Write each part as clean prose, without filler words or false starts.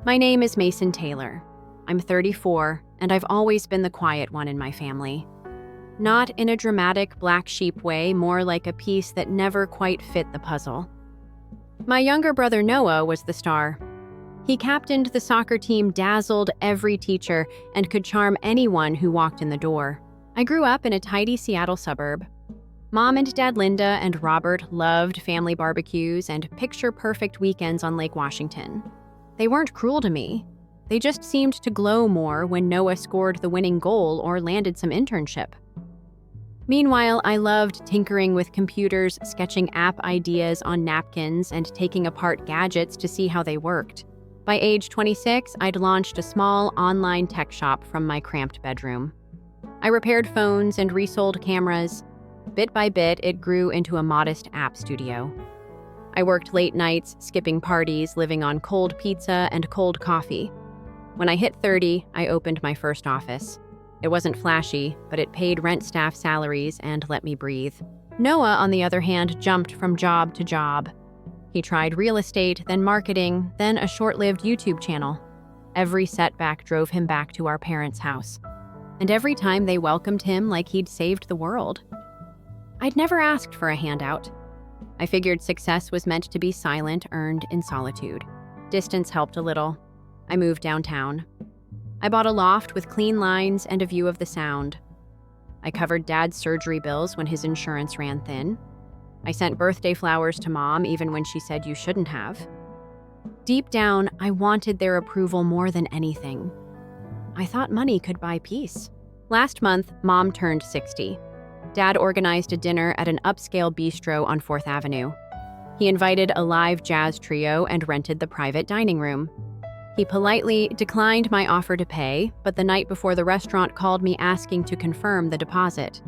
My name is Mason Taylor. I'm 34, and I've always been the quiet one in my family. Not in a dramatic black sheep way, more like a piece that never quite fit the puzzle. My younger brother Noah was the star. He captained the soccer team, dazzled every teacher, and could charm anyone who walked in the door. I grew up in a tidy Seattle suburb. Mom and Dad Linda and Robert loved family barbecues and picture-perfect weekends on Lake Washington. They weren't cruel to me. They just seemed to glow more when Noah scored the winning goal or landed some internship. Meanwhile, I loved tinkering with computers, sketching app ideas on napkins, and taking apart gadgets to see how they worked. By age 26, I'd launched a small online tech shop from my cramped bedroom. I repaired phones and resold cameras. Bit by bit, it grew into a modest app studio. I worked late nights, skipping parties, living on cold pizza and cold coffee. When I hit 30, I opened my first office. It wasn't flashy, but it paid rent staff salaries and let me breathe. Noah, on the other hand, jumped from job to job. He tried real estate, then marketing, then a short-lived YouTube channel. Every setback drove him back to our parents' house. And every time they welcomed him like he'd saved the world. I'd never asked for a handout. I figured success was meant to be silent, earned in solitude. Distance helped a little. I moved downtown. I bought a loft with clean lines and a view of the Sound. I covered Dad's surgery bills when his insurance ran thin. I sent birthday flowers to Mom even when she said you shouldn't have. Deep down, I wanted their approval more than anything. I thought money could buy peace. Last month, Mom turned 60. Dad organized a dinner at an upscale bistro on 4th Avenue. He invited a live jazz trio and rented the private dining room. He politely declined my offer to pay, but the night before the restaurant called me asking to confirm the deposit.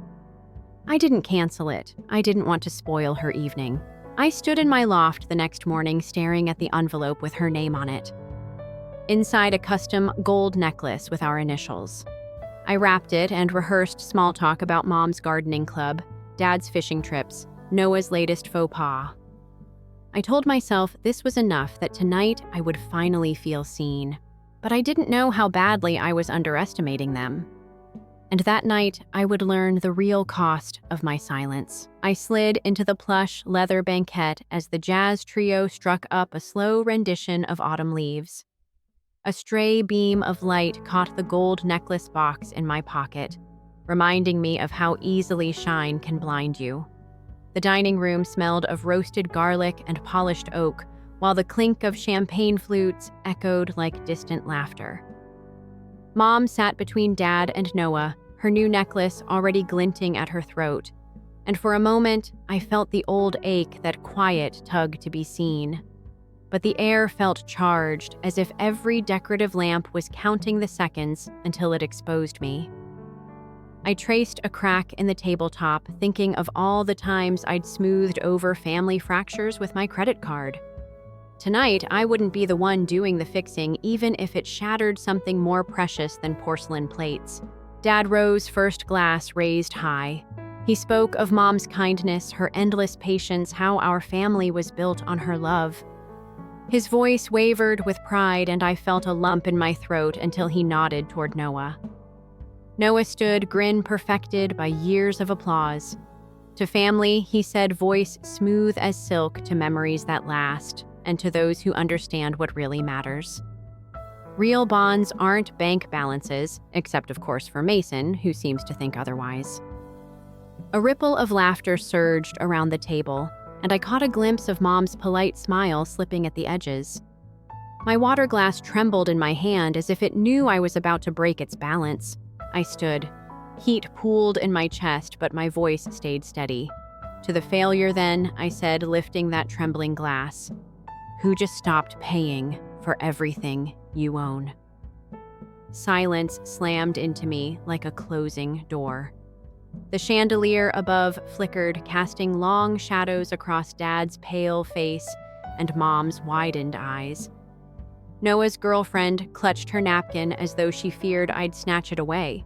I didn't cancel it. I didn't want to spoil her evening. I stood in my loft the next morning staring at the envelope with her name on it. Inside a custom gold necklace with our initials. I wrapped it and rehearsed small talk about Mom's gardening club, Dad's fishing trips, Noah's latest faux pas. I told myself this was enough, that tonight I would finally feel seen. But I didn't know how badly I was underestimating them. And that night, I would learn the real cost of my silence. I slid into the plush leather banquette as the jazz trio struck up a slow rendition of Autumn Leaves. A stray beam of light caught the gold necklace box in my pocket, reminding me of how easily shine can blind you. The dining room smelled of roasted garlic and polished oak, while the clink of champagne flutes echoed like distant laughter. Mom sat between Dad and Noah, her new necklace already glinting at her throat, and for a moment, I felt the old ache, that quiet tug to be seen. But the air felt charged, as if every decorative lamp was counting the seconds until it exposed me. I traced a crack in the tabletop, thinking of all the times I'd smoothed over family fractures with my credit card. Tonight, I wouldn't be the one doing the fixing, even if it shattered something more precious than porcelain plates. Dad rose, first glass raised high. He spoke of Mom's kindness, her endless patience, how our family was built on her love. His voice wavered with pride, and I felt a lump in my throat until he nodded toward Noah. Noah stood, grin perfected by years of applause. To family, he said, voice smooth as silk, to memories that last, and to those who understand what really matters. Real bonds aren't bank balances, except of course for Mason, who seems to think otherwise. A ripple of laughter surged around the table, and I caught a glimpse of Mom's polite smile slipping at the edges. My water glass trembled in my hand as if it knew I was about to break its balance. I stood. Heat pooled in my chest, but my voice stayed steady. To the failure then, I said, lifting that trembling glass. Who just stopped paying for everything you own? Silence slammed into me like a closing door. The chandelier above flickered, casting long shadows across Dad's pale face and Mom's widened eyes. Noah's girlfriend clutched her napkin as though she feared I'd snatch it away.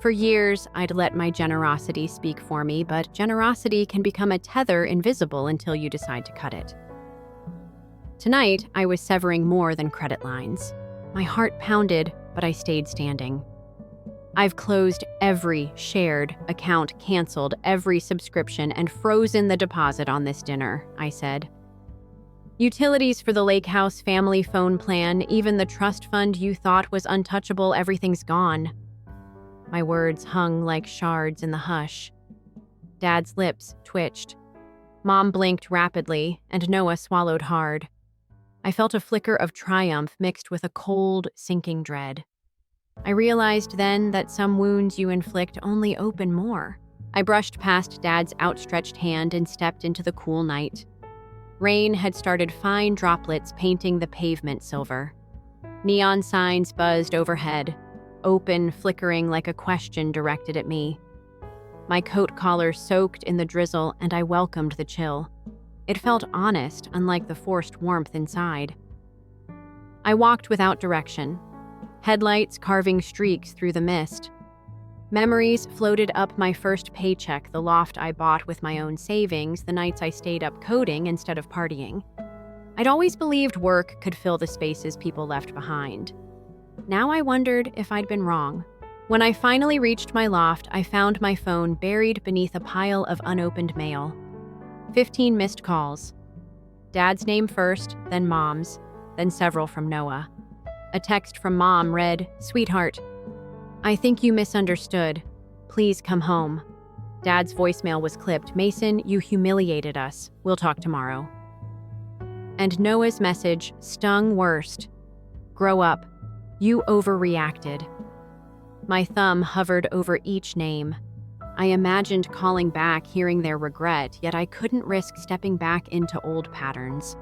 For years, I'd let my generosity speak for me, but generosity can become a tether invisible until you decide to cut it. Tonight, I was severing more than credit lines. My heart pounded, but I stayed standing. I've closed every shared account, canceled every subscription, and frozen the deposit on this dinner, I said. Utilities for the lake house family phone plan, even the trust fund you thought was untouchable, everything's gone. My words hung like shards in the hush. Dad's lips twitched. Mom blinked rapidly, and Noah swallowed hard. I felt a flicker of triumph mixed with a cold, sinking dread. I realized then that some wounds you inflict only open more. I brushed past Dad's outstretched hand and stepped into the cool night. Rain had started fine droplets painting the pavement silver. Neon signs buzzed overhead, open, flickering like a question directed at me. My coat collar soaked in the drizzle, and I welcomed the chill. It felt honest, unlike the forced warmth inside. I walked without direction, headlights carving streaks through the mist. Memories floated up my first paycheck, the loft I bought with my own savings, the nights I stayed up coding instead of partying. I'd always believed work could fill the spaces people left behind. Now I wondered if I'd been wrong. When I finally reached my loft, I found my phone buried beneath a pile of unopened mail. 15 missed calls. Dad's name first, then Mom's, then several from Noah. A text from Mom read, "Sweetheart, I think you misunderstood. Please come home." Dad's voicemail was clipped. "Mason, you humiliated us. We'll talk tomorrow." And Noah's message stung worst. "Grow up. You overreacted." My thumb hovered over each name. I imagined calling back, hearing their regret, yet I couldn't risk stepping back into old patterns.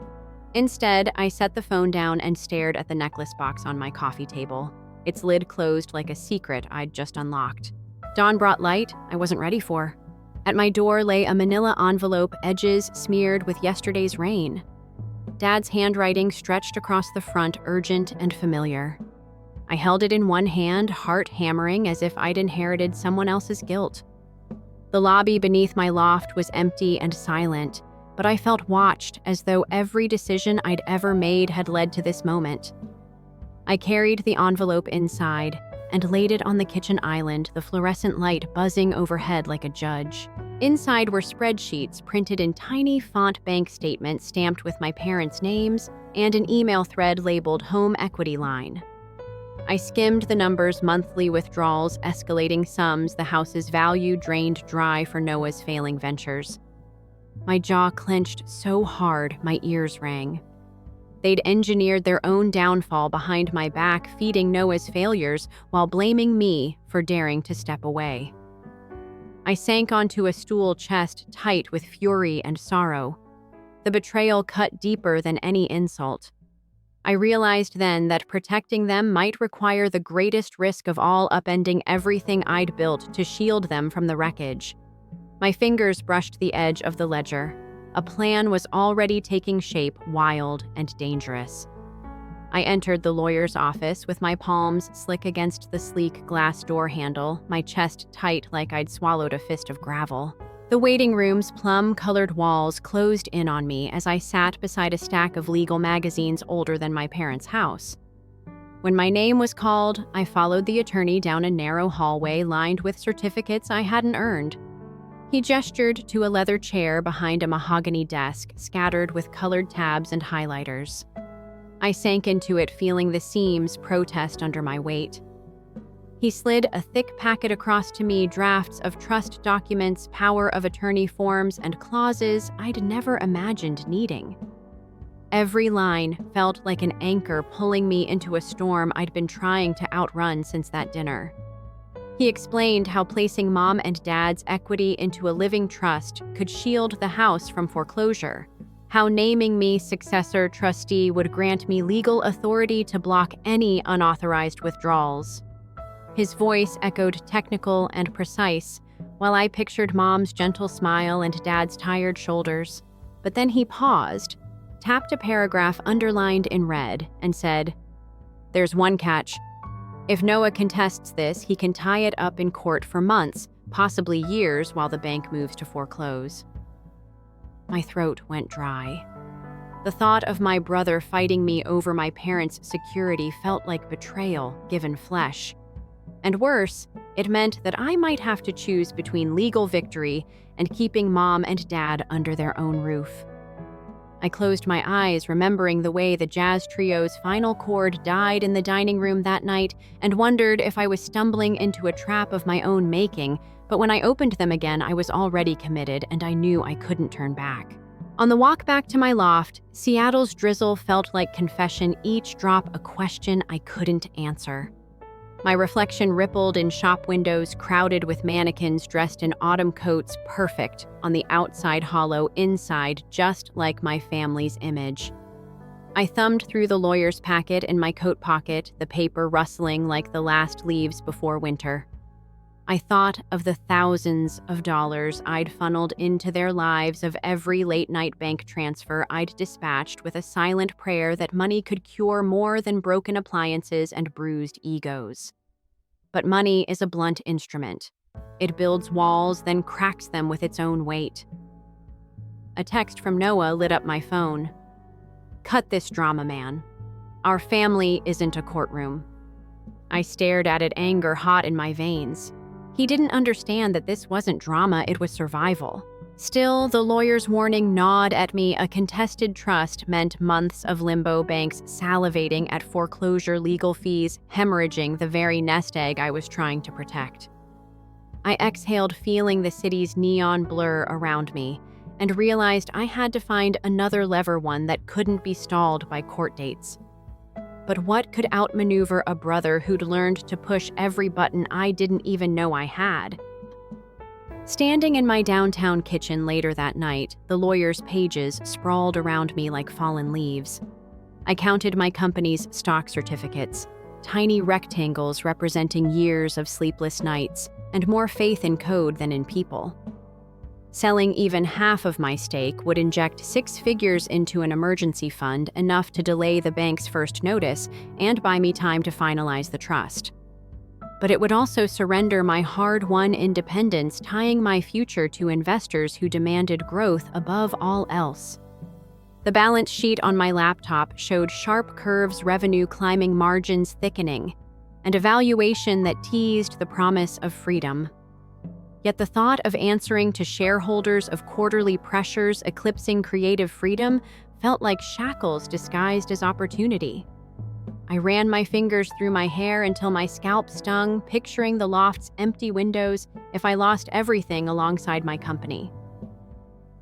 Instead, I set the phone down and stared at the necklace box on my coffee table. Its lid closed like a secret I'd just unlocked. Dawn brought light I wasn't ready for. At my door lay a manila envelope, edges smeared with yesterday's rain. Dad's handwriting stretched across the front, urgent and familiar. I held it in one hand, heart hammering as if I'd inherited someone else's guilt. The lobby beneath my loft was empty and silent, but I felt watched, as though every decision I'd ever made had led to this moment. I carried the envelope inside and laid it on the kitchen island, the fluorescent light buzzing overhead like a judge. Inside were spreadsheets printed in tiny font bank statements stamped with my parents' names and an email thread labeled Home Equity Line. I skimmed the numbers, monthly withdrawals, escalating sums, the house's value drained dry for Noah's failing ventures. My jaw clenched so hard my ears rang. They'd engineered their own downfall behind my back, feeding Noah's failures while blaming me for daring to step away. I sank onto a stool, chest tight with fury and sorrow. The betrayal cut deeper than any insult. I realized then that protecting them might require the greatest risk of all, upending everything I'd built to shield them from the wreckage. My fingers brushed the edge of the ledger. A plan was already taking shape, wild and dangerous. I entered the lawyer's office with my palms slick against the sleek glass door handle, my chest tight like I'd swallowed a fist of gravel. The waiting room's plum-colored walls closed in on me as I sat beside a stack of legal magazines older than my parents' house. When my name was called, I followed the attorney down a narrow hallway lined with certificates I hadn't earned. He gestured to a leather chair behind a mahogany desk, scattered with colored tabs and highlighters. I sank into it, feeling the seams protest under my weight. He slid a thick packet across to me, drafts of trust documents, power of attorney forms, and clauses I'd never imagined needing. Every line felt like an anchor pulling me into a storm I'd been trying to outrun since that dinner. He explained how placing Mom and Dad's equity into a living trust could shield the house from foreclosure, how naming me successor trustee would grant me legal authority to block any unauthorized withdrawals. His voice echoed technical and precise, while I pictured Mom's gentle smile and Dad's tired shoulders. But then he paused, tapped a paragraph underlined in red, and said, "There's one catch. If Noah contests this, he can tie it up in court for months, possibly years, while the bank moves to foreclose." My throat went dry. The thought of my brother fighting me over my parents' security felt like betrayal given flesh. And worse, it meant that I might have to choose between legal victory and keeping Mom and Dad under their own roof. I closed my eyes, remembering the way the jazz trio's final chord died in the dining room that night, and wondered if I was stumbling into a trap of my own making, but when I opened them again, I was already committed, and I knew I couldn't turn back. On the walk back to my loft, Seattle's drizzle felt like confession, each drop a question I couldn't answer. My reflection rippled in shop windows crowded with mannequins dressed in autumn coats, perfect on the outside, hollow inside, just like my family's image. I thumbed through the lawyer's packet in my coat pocket, the paper rustling like the last leaves before winter. I thought of the thousands of dollars I'd funneled into their lives, of every late-night bank transfer I'd dispatched with a silent prayer that money could cure more than broken appliances and bruised egos. But money is a blunt instrument. It builds walls, then cracks them with its own weight. A text from Noah lit up my phone. "Cut this drama, man. Our family isn't a courtroom." I stared at it, anger hot in my veins. He didn't understand that this wasn't drama, it was survival. Still, the lawyer's warning gnawed at me. A contested trust meant months of limbo, banks salivating at foreclosure, legal fees, hemorrhaging the very nest egg I was trying to protect. I exhaled, feeling the city's neon blur around me, and realized I had to find another lever, one that couldn't be stalled by court dates. But what could outmaneuver a brother who'd learned to push every button I didn't even know I had? Standing in my downtown kitchen later that night, the lawyer's pages sprawled around me like fallen leaves. I counted my company's stock certificates, tiny rectangles representing years of sleepless nights and more faith in code than in people. Selling even half of my stake would inject 6 figures into an emergency fund, enough to delay the bank's first notice and buy me time to finalize the trust. But it would also surrender my hard-won independence, tying my future to investors who demanded growth above all else. The balance sheet on my laptop showed sharp curves, revenue climbing, margins thickening, and a valuation that teased the promise of freedom. Yet the thought of answering to shareholders, of quarterly pressures eclipsing creative freedom, felt like shackles disguised as opportunity. I ran my fingers through my hair until my scalp stung, picturing the loft's empty windows if I lost everything alongside my company.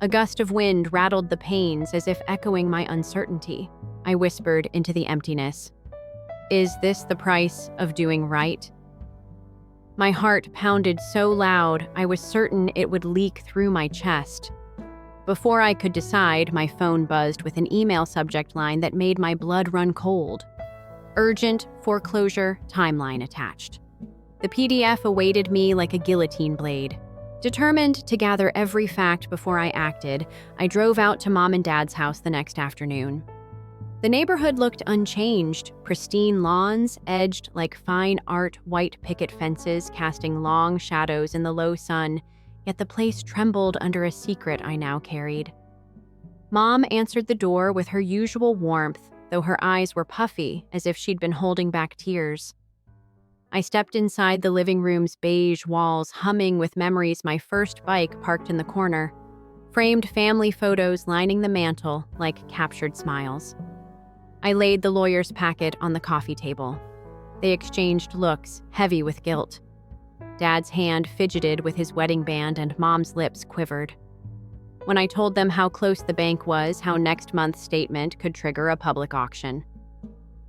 A gust of wind rattled the panes as if echoing my uncertainty. I whispered into the emptiness, "Is this the price of doing right?" My heart pounded so loud, I was certain it would leak through my chest. Before I could decide, my phone buzzed with an email subject line that made my blood run cold. Urgent foreclosure timeline attached. The PDF awaited me like a guillotine blade. Determined to gather every fact before I acted, I drove out to Mom and Dad's house the next afternoon. The neighborhood looked unchanged, pristine lawns edged like fine art, white picket fences casting long shadows in the low sun, yet the place trembled under a secret I now carried. Mom answered the door with her usual warmth, though her eyes were puffy, as if she'd been holding back tears. I stepped inside the living room's beige walls, humming with memories, my first bike parked in the corner, framed family photos lining the mantel like captured smiles. I laid the lawyer's packet on the coffee table. They exchanged looks, heavy with guilt. Dad's hand fidgeted with his wedding band and Mom's lips quivered. When I told them how close the bank was, how next month's statement could trigger a public auction.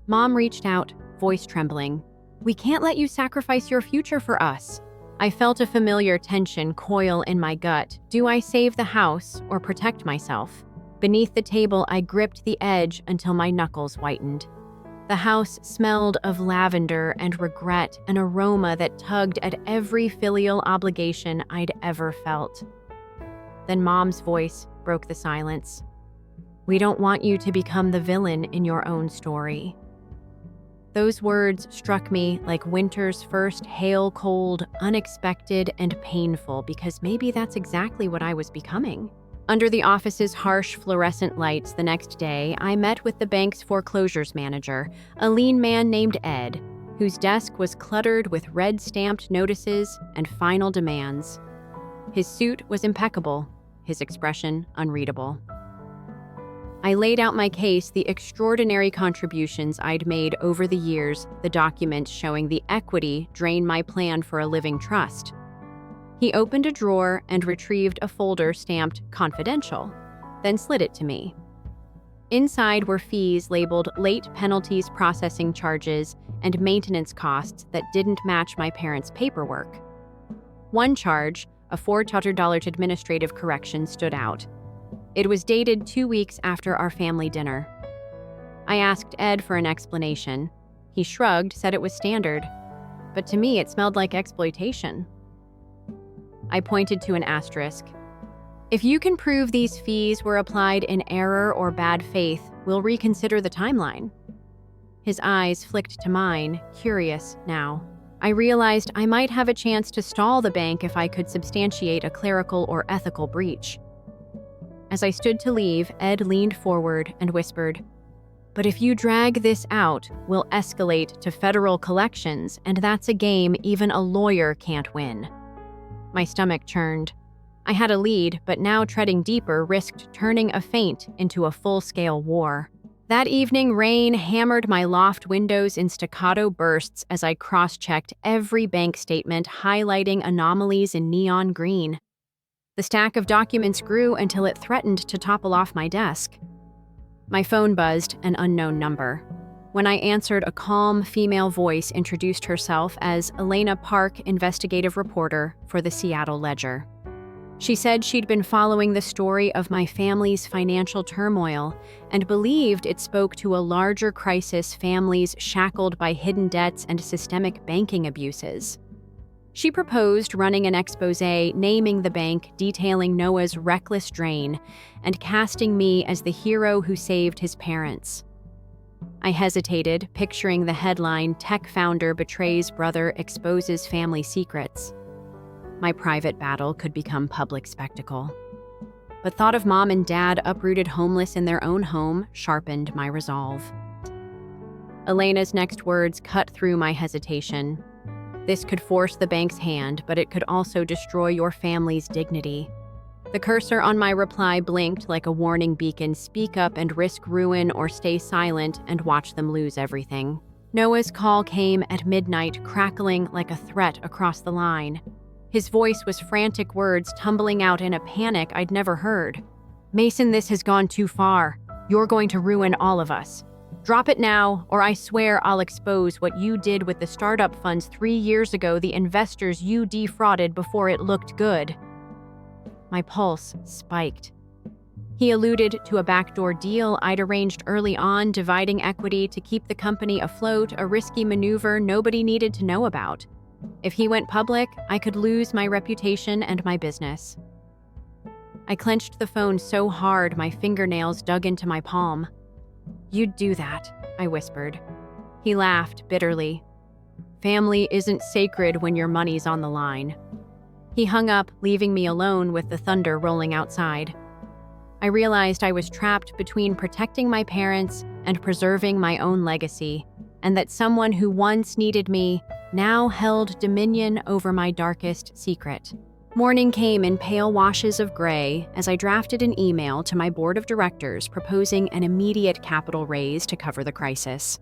Mom reached out, voice trembling. "We can't let you sacrifice your future for us." I felt a familiar tension coil in my gut. Do I save the house or protect myself? Beneath the table, I gripped the edge until my knuckles whitened. The house smelled of lavender and regret, an aroma that tugged at every filial obligation I'd ever felt. Then Mom's voice broke the silence. "We don't want you to become the villain in your own story." Those words struck me like winter's first hail, cold, unexpected, and painful, because maybe that's exactly what I was becoming. Under the office's harsh fluorescent lights the next day, I met with the bank's foreclosures manager, a lean man named Ed, whose desk was cluttered with red-stamped notices and final demands. His suit was impeccable, his expression unreadable. I laid out my case, the extraordinary contributions I'd made over the years, the documents showing the equity drain my plan for a living trust. He opened a drawer and retrieved a folder stamped confidential, then slid it to me. Inside were fees labeled late penalties, processing charges, and maintenance costs that didn't match my parents' paperwork. One charge, a $4 administrative correction, stood out. It was dated 2 weeks after our family dinner. I asked Ed for an explanation. He shrugged, said it was standard, but to me it smelled like exploitation. I pointed to an asterisk. If you can prove these fees were applied in error or bad faith, we'll reconsider the timeline. His eyes flicked to mine, curious now. I realized I might have a chance to stall the bank if I could substantiate a clerical or ethical breach. As I stood to leave, Ed leaned forward and whispered, "But if you drag this out, we'll escalate to federal collections, and that's a game even a lawyer can't win." My stomach churned. I had a lead, but now treading deeper risked turning a feint into a full-scale war. That evening, rain hammered my loft windows in staccato bursts as I cross-checked every bank statement, highlighting anomalies in neon green. The stack of documents grew until it threatened to topple off my desk. My phone buzzed, an unknown number. When I answered, a calm female voice introduced herself as Elena Park, investigative reporter for the Seattle Ledger. She said she'd been following the story of my family's financial turmoil and believed it spoke to a larger crisis, families shackled by hidden debts and systemic banking abuses. She proposed running an exposé naming the bank, detailing Noah's reckless drain, and casting me as the hero who saved his parents. I hesitated, picturing the headline, "Tech Founder Betrays Brother, Exposes Family Secrets." My private battle could become public spectacle. But thought of Mom and Dad uprooted homeless in their own home sharpened my resolve. Elena's next words cut through my hesitation. "This could force the bank's hand, but it could also destroy your family's dignity." The cursor on my reply blinked like a warning beacon. Speak up and risk ruin, or stay silent and watch them lose everything. Noah's call came at midnight, crackling like a threat across the line. His voice was frantic, words tumbling out in a panic I'd never heard. "Mason, this has gone too far. You're going to ruin all of us. Drop it now, or I swear I'll expose what you did with the startup funds 3 years ago, the investors you defrauded before it looked good." My pulse spiked. He alluded to a backdoor deal I'd arranged early on, dividing equity to keep the company afloat, a risky maneuver nobody needed to know about. If he went public, I could lose my reputation and my business. I clenched the phone so hard my fingernails dug into my palm. "You'd do that," I whispered. He laughed bitterly. "Family isn't sacred when your money's on the line." He hung up, leaving me alone with the thunder rolling outside. I realized I was trapped between protecting my parents and preserving my own legacy, and that someone who once needed me now held dominion over my darkest secret. Morning came in pale washes of gray as I drafted an email to my board of directors proposing an immediate capital raise to cover the crisis.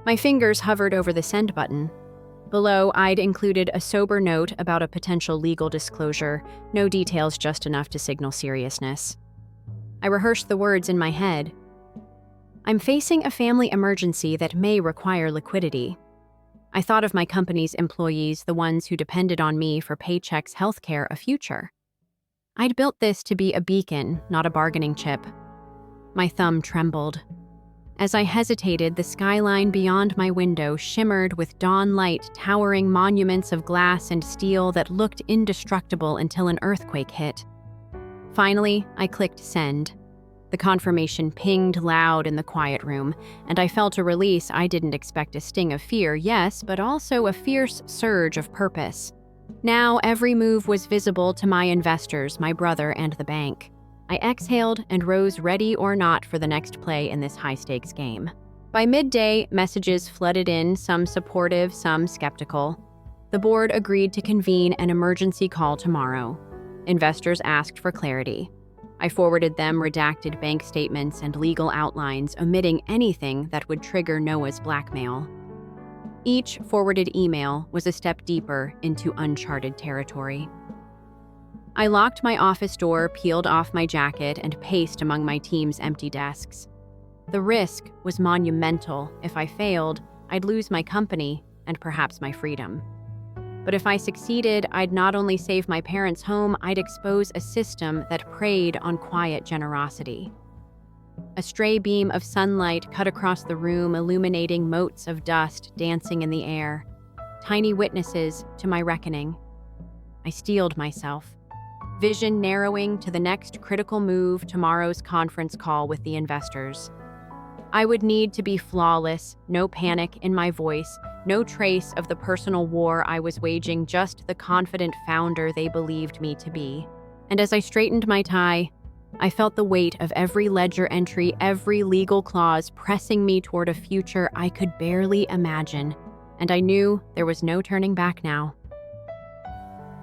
My fingers hovered over the send button. Below, I'd included a sober note about a potential legal disclosure, no details, just enough to signal seriousness. I rehearsed the words in my head. "I'm facing a family emergency that may require liquidity." I thought of my company's employees, the ones who depended on me for paychecks, healthcare, a future. I'd built this to be a beacon, not a bargaining chip. My thumb trembled. As I hesitated, the skyline beyond my window shimmered with dawn light, towering monuments of glass and steel that looked indestructible until an earthquake hit. Finally, I clicked send. The confirmation pinged loud in the quiet room, and I felt a release. I didn't expect a sting of fear, yes, but also a fierce surge of purpose. Now every move was visible to my investors, my brother, and the bank. I exhaled and rose ready or not for the next play in this high-stakes game. By midday, messages flooded in, some supportive, some skeptical. The board agreed to convene an emergency call tomorrow. Investors asked for clarity. I forwarded them redacted bank statements and legal outlines, omitting anything that would trigger Noah's blackmail. Each forwarded email was a step deeper into uncharted territory. I locked my office door, peeled off my jacket, and paced among my team's empty desks. The risk was monumental. If I failed, I'd lose my company and perhaps my freedom. But if I succeeded, I'd not only save my parents' home, I'd expose a system that preyed on quiet generosity. A stray beam of sunlight cut across the room, illuminating motes of dust dancing in the air, tiny witnesses to my reckoning. I steeled myself, vision narrowing to the next critical move, tomorrow's conference call with the investors. I would need to be flawless, no panic in my voice, no trace of the personal war I was waging, just the confident founder they believed me to be. And as I straightened my tie, I felt the weight of every ledger entry, every legal clause pressing me toward a future I could barely imagine, and I knew there was no turning back now.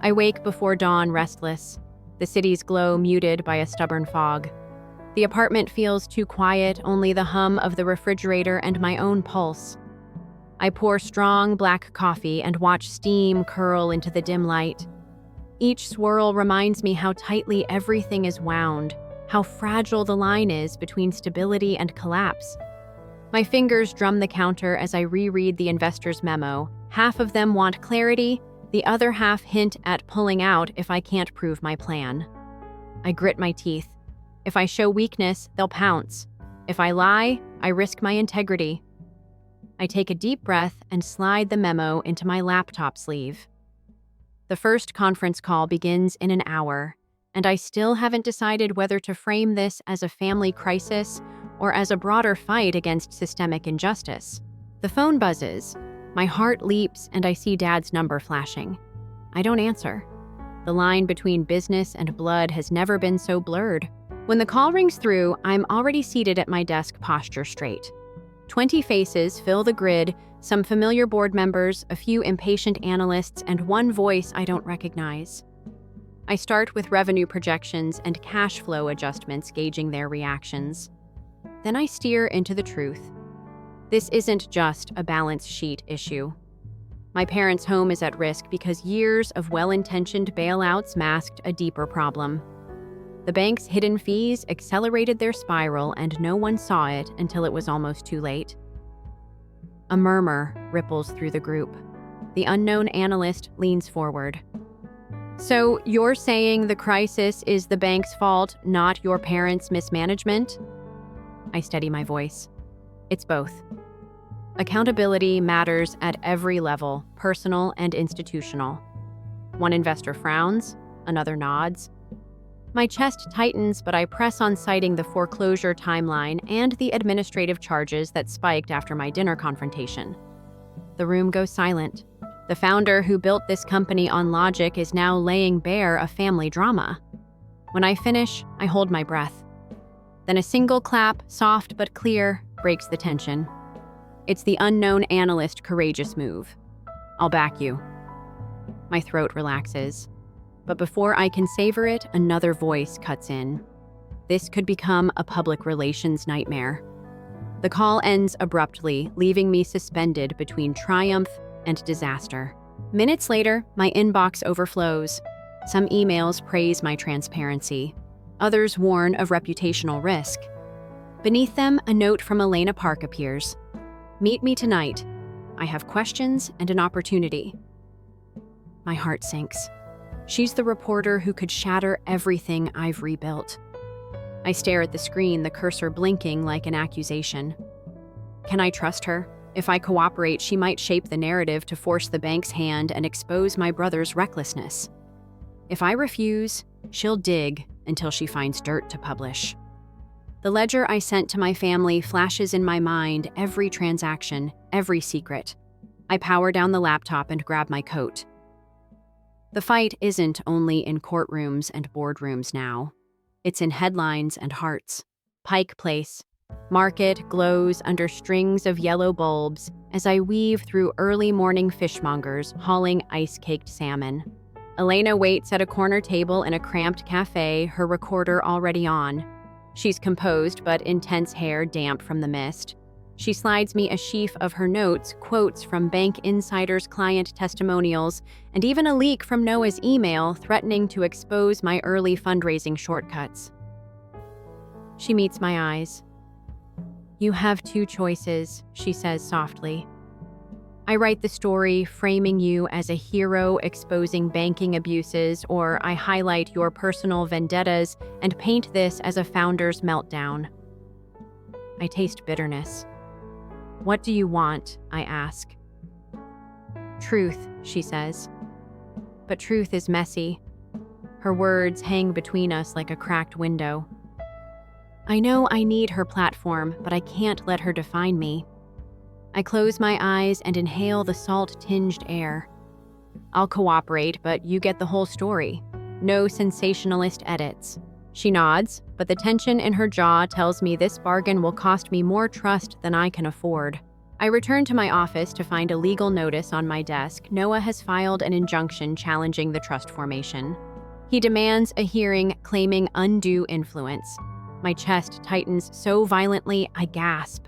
I wake before dawn, restless, the city's glow muted by a stubborn fog. The apartment feels too quiet, only the hum of the refrigerator and my own pulse. I pour strong black coffee and watch steam curl into the dim light. Each swirl reminds me how tightly everything is wound, how fragile the line is between stability and collapse. My fingers drum the counter as I reread the investor's memo. Half of them want clarity, the other half hint at pulling out if I can't prove my plan. I grit my teeth. If I show weakness, they'll pounce. If I lie, I risk my integrity. I take a deep breath and slide the memo into my laptop sleeve. The first conference call begins in an hour, and I still haven't decided whether to frame this as a family crisis or as a broader fight against systemic injustice. The phone buzzes. My heart leaps and I see Dad's number flashing. I don't answer. The line between business and blood has never been so blurred. When the call rings through, I'm already seated at my desk, posture straight. 20 faces fill the grid, some familiar board members, a few impatient analysts, and one voice I don't recognize. I start with revenue projections and cash flow adjustments, gauging their reactions. Then I steer into the truth. This isn't just a balance sheet issue. My parents' home is at risk because years of well-intentioned bailouts masked a deeper problem. The bank's hidden fees accelerated their spiral, and no one saw it until it was almost too late. A murmur ripples through the group. The unknown analyst leans forward. So you're saying the crisis is the bank's fault, not your parents' mismanagement? I steady my voice. It's both. Accountability matters at every level, personal and institutional. One investor frowns, another nods. My chest tightens, but I press on, citing the foreclosure timeline and the administrative charges that spiked after my dinner confrontation. The room goes silent. The founder who built this company on logic is now laying bare a family drama. When I finish, I hold my breath. Then a single clap, soft but clear, breaks the tension. It's the unknown analyst's courageous move. I'll back you. My throat relaxes. But before I can savor it, another voice cuts in. This could become a public relations nightmare. The call ends abruptly, leaving me suspended between triumph and disaster. Minutes later, my inbox overflows. Some emails praise my transparency. Others warn of reputational risk. Beneath them, a note from Elena Park appears. Meet me tonight. I have questions and an opportunity. My heart sinks. She's the reporter who could shatter everything I've rebuilt. I stare at the screen, the cursor blinking like an accusation. Can I trust her? If I cooperate, she might shape the narrative to force the bank's hand and expose my brother's recklessness. If I refuse, she'll dig until she finds dirt to publish. The ledger I sent to my family flashes in my mind, every transaction, every secret. I power down the laptop and grab my coat. The fight isn't only in courtrooms and boardrooms now. It's in headlines and hearts. Pike Place. Market glows under strings of yellow bulbs as I weave through early morning fishmongers hauling ice-caked salmon. Elena waits at a corner table in a cramped cafe, her recorder already on. She's composed but intense hair damp from the mist. She slides me a sheaf of her notes, quotes from bank insiders' client testimonials, and even a leak from Noah's email threatening to expose my early fundraising shortcuts. She meets my eyes. "You have two choices," she says softly. "I write the story framing you as a hero exposing banking abuses, or I highlight your personal vendettas and paint this as a founder's meltdown." I taste bitterness. "What do you want?" I ask. "Truth," she says. But truth is messy. Her words hang between us like a cracked window. I know I need her platform, but I can't let her define me. I close my eyes and inhale the salt-tinged air. "I'll cooperate, but you get the whole story. No sensationalist edits." She nods, but the tension in her jaw tells me this bargain will cost me more trust than I can afford. I return to my office to find a legal notice on my desk. Noah has filed an injunction challenging the trust formation. He demands a hearing claiming undue influence. My chest tightens so violently I gasp.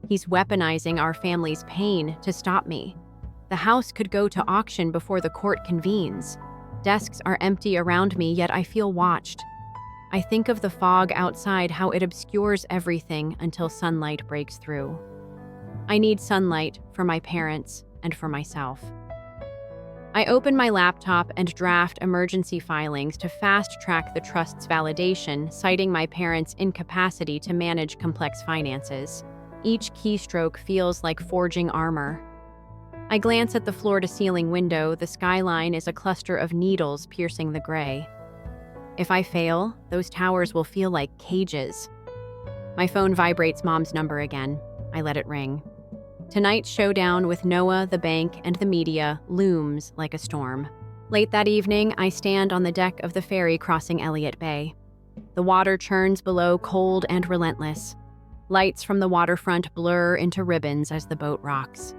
He's weaponizing our family's pain to stop me. The house could go to auction before the court convenes. Desks are empty around me, yet I feel watched. I think of the fog outside, how it obscures everything until sunlight breaks through. I need sunlight for my parents and for myself. I open my laptop and draft emergency filings to fast-track the trust's validation, citing my parents' incapacity to manage complex finances. Each keystroke feels like forging armor. I glance at the floor-to-ceiling window. The skyline is a cluster of needles piercing the gray. If I fail, those towers will feel like cages. My phone vibrates Mom's number again. I let it ring. Tonight's showdown with Noah, the bank, and the media looms like a storm. Late that evening, I stand on the deck of the ferry crossing Elliott Bay. The water churns below, cold and relentless. Lights from the waterfront blur into ribbons as the boat rocks.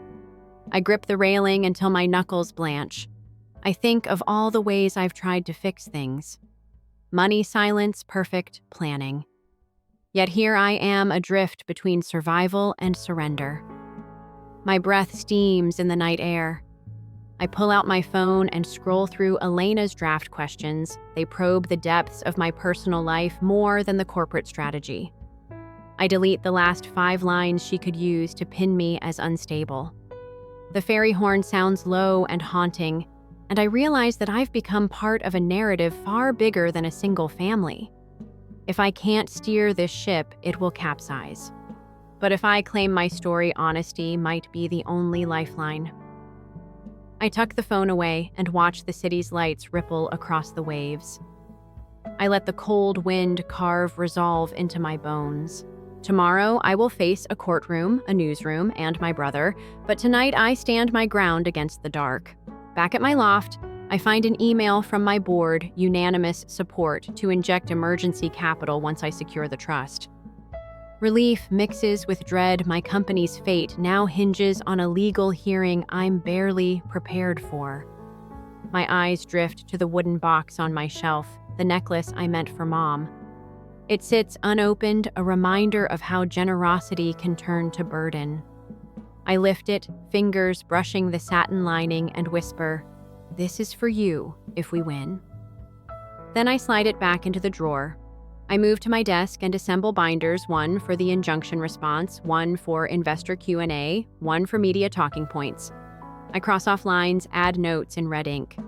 I grip the railing until my knuckles blanch. I think of all the ways I've tried to fix things. Money silence, perfect planning. Yet here I am adrift between survival and surrender. My breath steams in the night air. I pull out my phone and scroll through Elena's draft questions. They probe the depths of my personal life more than the corporate strategy. I delete the last 5 lines she could use to pin me as unstable. The ferry horn sounds low and haunting, and I realize that I've become part of a narrative far bigger than a single family. If I can't steer this ship, it will capsize. But if I claim my story, honesty might be the only lifeline. I tuck the phone away and watch the city's lights ripple across the waves. I let the cold wind carve resolve into my bones. Tomorrow, I will face a courtroom, a newsroom, and my brother, but tonight I stand my ground against the dark. Back at my loft, I find an email from my board, unanimous support to inject emergency capital once I secure the trust. Relief mixes with dread. My company's fate now hinges on a legal hearing I'm barely prepared for. My eyes drift to the wooden box on my shelf, the necklace I meant for Mom. It sits unopened, a reminder of how generosity can turn to burden. I lift it, fingers brushing the satin lining, and whisper, "This is for you if we win." Then I slide it back into the drawer. I move to my desk and assemble binders, one for the injunction response, one for investor Q&A, one for media talking points. I cross off lines, add notes in red ink.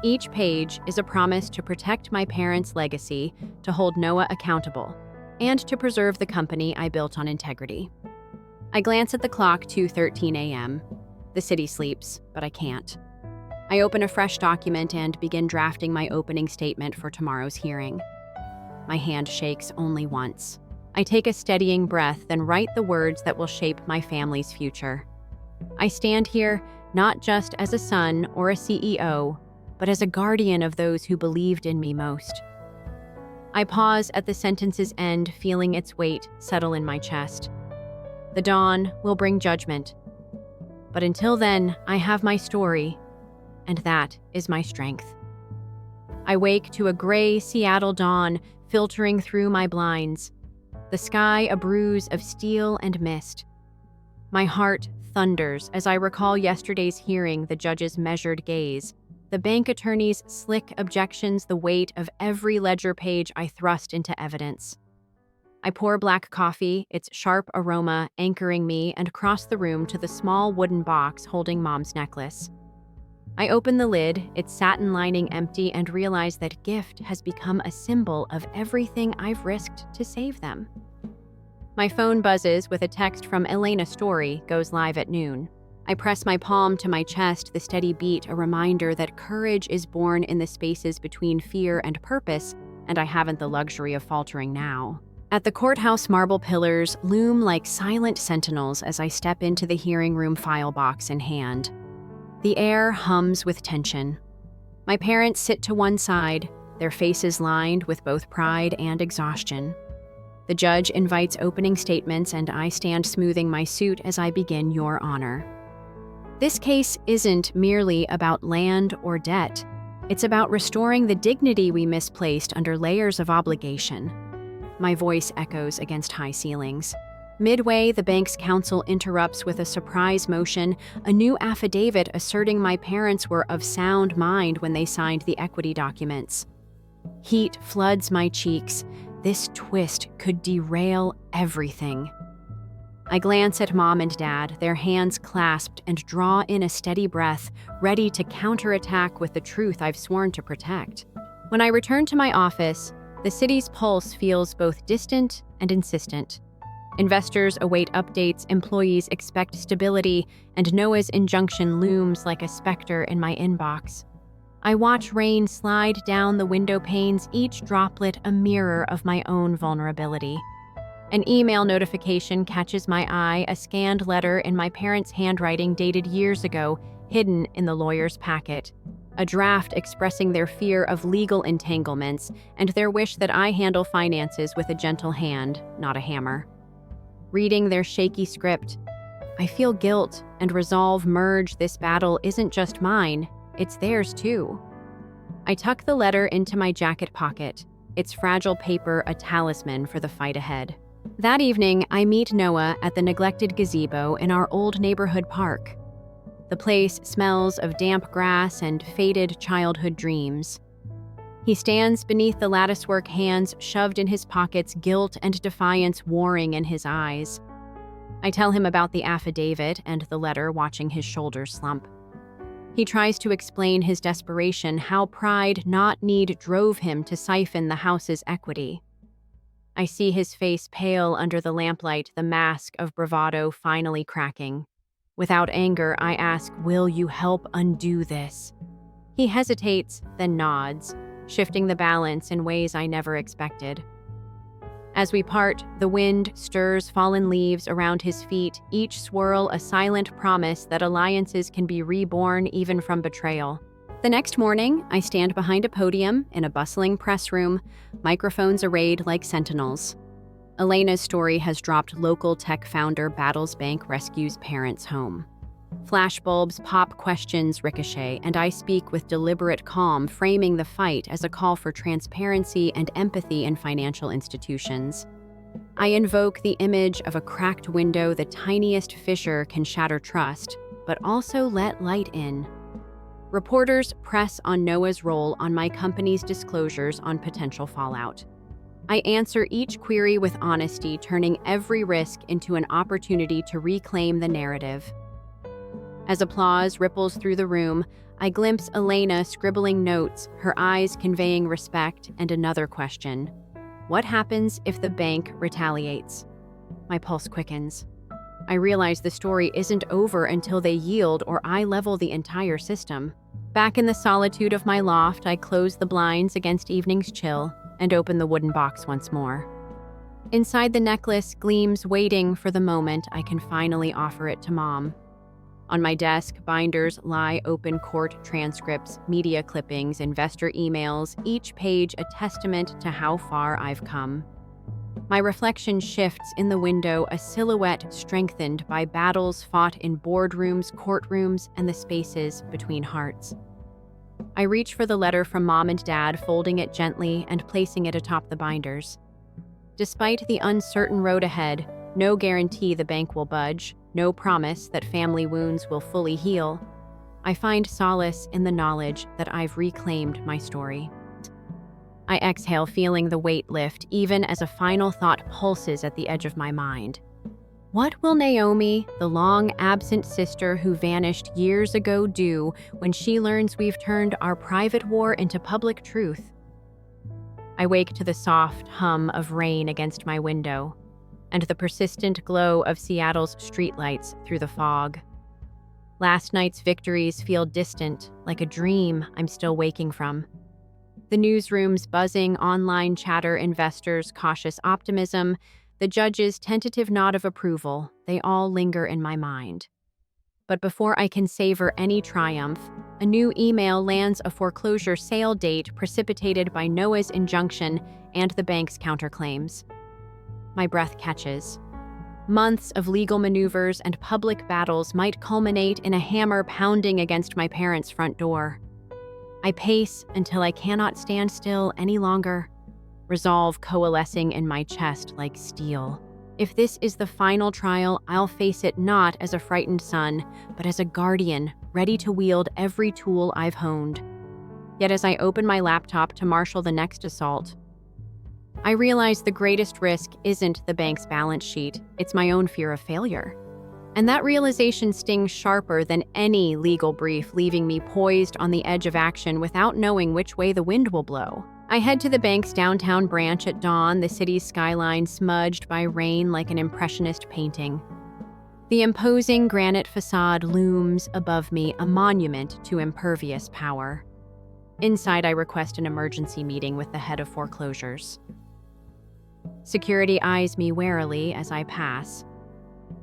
Each page is a promise to protect my parents' legacy, to hold Noah accountable, and to preserve the company I built on integrity. I glance at the clock, 2:13 a.m. The city sleeps, but I can't. I open a fresh document and begin drafting my opening statement for tomorrow's hearing. My hand shakes only once. I take a steadying breath, then write the words that will shape my family's future. I stand here not just as a son or a CEO, but as a guardian of those who believed in me most. I pause at the sentence's end, feeling its weight settle in my chest. The dawn will bring judgment. But until then, I have my story, and that is my strength. I wake to a gray Seattle dawn filtering through my blinds, the sky a bruise of steel and mist. My heart thunders as I recall yesterday's hearing, the judge's measured gaze, the bank attorney's slick objections, the weight of every ledger page I thrust into evidence. I pour black coffee, its sharp aroma anchoring me, and cross the room to the small wooden box holding Mom's necklace. I open the lid, its satin lining empty, and realize that gift has become a symbol of everything I've risked to save them. My phone buzzes with a text from Elena. Story goes live at noon. I press my palm to my chest, the steady beat a reminder that courage is born in the spaces between fear and purpose, and I haven't the luxury of faltering now. At the courthouse, marble pillars loom like silent sentinels as I step into the hearing room, file box in hand. The air hums with tension. My parents sit to one side, their faces lined with both pride and exhaustion. The judge invites opening statements, and I stand smoothing my suit as I begin. Your Honor. This case isn't merely about land or debt. It's about restoring the dignity we misplaced under layers of obligation. My voice echoes against high ceilings. Midway, the bank's counsel interrupts with a surprise motion, a new affidavit asserting my parents were of sound mind when they signed the equity documents. Heat floods my cheeks. This twist could derail everything. I glance at Mom and Dad, their hands clasped, and draw in a steady breath, ready to counterattack with the truth I've sworn to protect. When I return to my office, the city's pulse feels both distant and insistent. Investors await updates, employees expect stability, and Noah's injunction looms like a specter in my inbox. I watch rain slide down the window panes, each droplet a mirror of my own vulnerability. An email notification catches my eye, a scanned letter in my parents' handwriting dated years ago, hidden in the lawyer's packet. A draft expressing their fear of legal entanglements and their wish that I handle finances with a gentle hand, not a hammer. Reading their shaky script, I feel guilt and resolve merge. This battle isn't just mine, it's theirs too. I tuck the letter into my jacket pocket, its fragile paper a talisman for the fight ahead. That evening, I meet Noah at the neglected gazebo in our old neighborhood park. The place smells of damp grass and faded childhood dreams. He stands beneath the latticework, hands shoved in his pockets, guilt and defiance warring in his eyes. I tell him about the affidavit and the letter, watching his shoulders slump. He tries to explain his desperation, how pride, not need, drove him to siphon the house's equity. I see his face pale under the lamplight, the mask of bravado finally cracking. Without anger, I ask, "Will you help undo this?" He hesitates, then nods, shifting the balance in ways I never expected. As we part, the wind stirs fallen leaves around his feet, each swirl a silent promise that alliances can be reborn even from betrayal. The next morning, I stand behind a podium in a bustling press room, microphones arrayed like sentinels. Elena's story has dropped. Local tech founder battles bank rescues parents' home. Flashbulbs pop, questions ricochet, and I speak with deliberate calm, framing the fight as a call for transparency and empathy in financial institutions. I invoke the image of a cracked window. The tiniest fissure can shatter trust, but also let light in. Reporters press on Noah's role on my company's disclosures on potential fallout. I answer each query with honesty, turning every risk into an opportunity to reclaim the narrative. As applause ripples through the room, I glimpse Elena scribbling notes, her eyes conveying respect, and another question. What happens if the bank retaliates? My pulse quickens. I realize the story isn't over until they yield or I level the entire system. Back in the solitude of my loft, I close the blinds against evening's chill and open the wooden box once more. Inside, the necklace gleams, waiting for the moment I can finally offer it to Mom. On my desk, binders lie open court transcripts, media clippings, investor emails, each page a testament to how far I've come. My reflection shifts in the window, a silhouette strengthened by battles fought in boardrooms, courtrooms, and the spaces between hearts. I reach for the letter from Mom and Dad, folding it gently and placing it atop the binders. Despite the uncertain road ahead, no guarantee the bank will budge, no promise that family wounds will fully heal, I find solace in the knowledge that I've reclaimed my story. I exhale, feeling the weight lift, even as a final thought pulses at the edge of my mind. What will Naomi, the long-absent sister who vanished years ago, do when she learns we've turned our private war into public truth? I wake to the soft hum of rain against my window and the persistent glow of Seattle's streetlights through the fog. Last night's victories feel distant, like a dream I'm still waking from. The newsroom's buzzing, online chatter, investors' cautious optimism, the judge's tentative nod of approval, they all linger in my mind. But before I can savor any triumph, a new email lands, a foreclosure sale date precipitated by Noah's injunction and the bank's counterclaims. My breath catches. Months of legal maneuvers and public battles might culminate in a hammer pounding against my parents' front door. I pace until I cannot stand still any longer, resolve coalescing in my chest like steel. If this is the final trial, I'll face it not as a frightened son, but as a guardian, ready to wield every tool I've honed. Yet as I open my laptop to marshal the next assault, I realize the greatest risk isn't the bank's balance sheet, it's my own fear of failure. And that realization stings sharper than any legal brief, leaving me poised on the edge of action without knowing which way the wind will blow. I head to the bank's downtown branch at dawn, the city's skyline smudged by rain like an impressionist painting. The imposing granite facade looms above me, a monument to impervious power. Inside, I request an emergency meeting with the head of foreclosures. Security eyes me warily as I pass,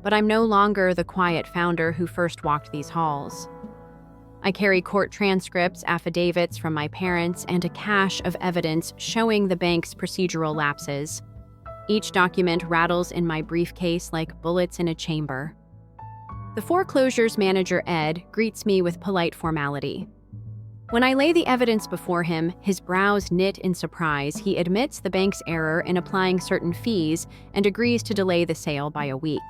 but I'm no longer the quiet founder who first walked these halls. I carry court transcripts, affidavits from my parents, and a cache of evidence showing the bank's procedural lapses. Each document rattles in my briefcase like bullets in a chamber. The foreclosures manager, Ed, greets me with polite formality. When I lay the evidence before him, his brows knit in surprise. He admits the bank's error in applying certain fees and agrees to delay the sale by a week.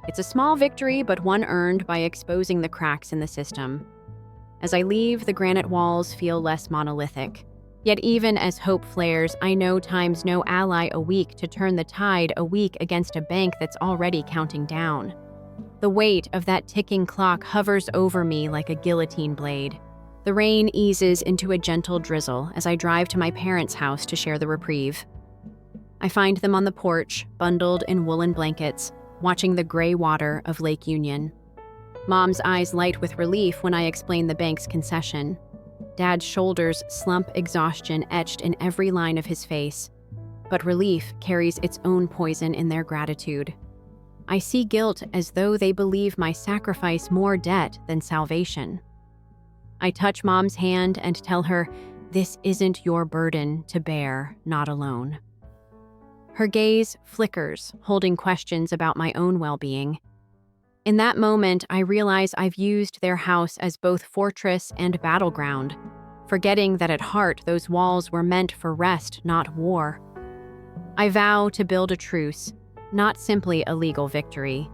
It's a small victory, but one earned by exposing the cracks in the system. As I leave, the granite walls feel less monolithic. Yet even as hope flares, I know time's no ally a week to turn the tide, a week against a bank that's already counting down. The weight of that ticking clock hovers over me like a guillotine blade. The rain eases into a gentle drizzle as I drive to my parents' house to share the reprieve. I find them on the porch, bundled in woolen blankets, watching the gray water of Lake Union. Mom's eyes light with relief when I explain the bank's concession. Dad's shoulders slump, exhaustion etched in every line of his face. But relief carries its own poison in their gratitude. I see guilt as though they believe my sacrifice more debt than salvation. I touch Mom's hand and tell her, this isn't your burden to bear, not alone. Her gaze flickers, holding questions about my own well-being. In that moment, I realize I've used their house as both fortress and battleground, forgetting that at heart those walls were meant for rest, not war. I vow to build a truce, not simply a legal victory.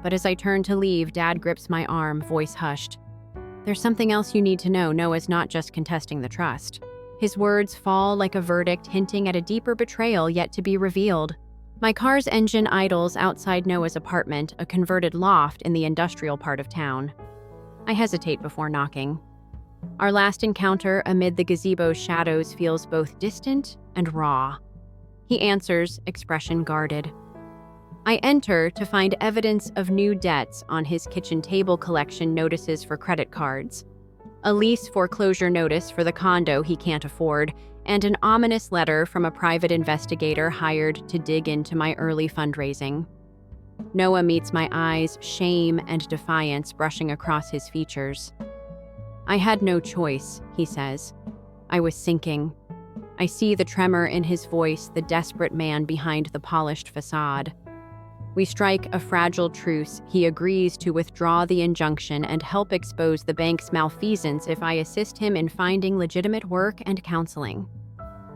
But as I turn to leave, Dad grips my arm, voice hushed. There's something else you need to know. Noah's not just contesting the trust. His words fall like a verdict, hinting at a deeper betrayal yet to be revealed. My car's engine idles outside Noah's apartment, a converted loft in the industrial part of town. I hesitate before knocking. Our last encounter amid the gazebo's shadows feels both distant and raw. He answers, expression guarded. I enter to find evidence of new debts on his kitchen table collection, notices for credit cards, a lease foreclosure notice for the condo he can't afford, and an ominous letter from a private investigator hired to dig into my early fundraising. Noah meets my eyes, shame and defiance brushing across his features. "I had no choice," he says. "I was sinking." I see the tremor in his voice, the desperate man behind the polished facade. We strike a fragile truce. He agrees to withdraw the injunction and help expose the bank's malfeasance if I assist him in finding legitimate work and counseling.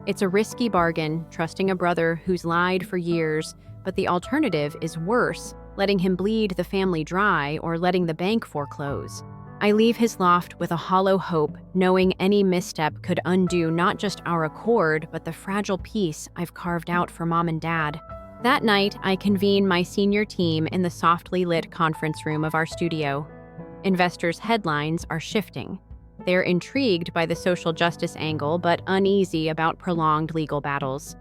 It's a risky bargain, trusting a brother who's lied for years, but the alternative is worse, letting him bleed the family dry or letting the bank foreclose. I leave his loft with a hollow hope, knowing any misstep could undo not just our accord, but the fragile peace I've carved out for Mom and Dad. That night, I convene my senior team in the softly lit conference room of our studio. Investors' headlines are shifting. They're intrigued by the social justice angle, but uneasy about prolonged legal battles.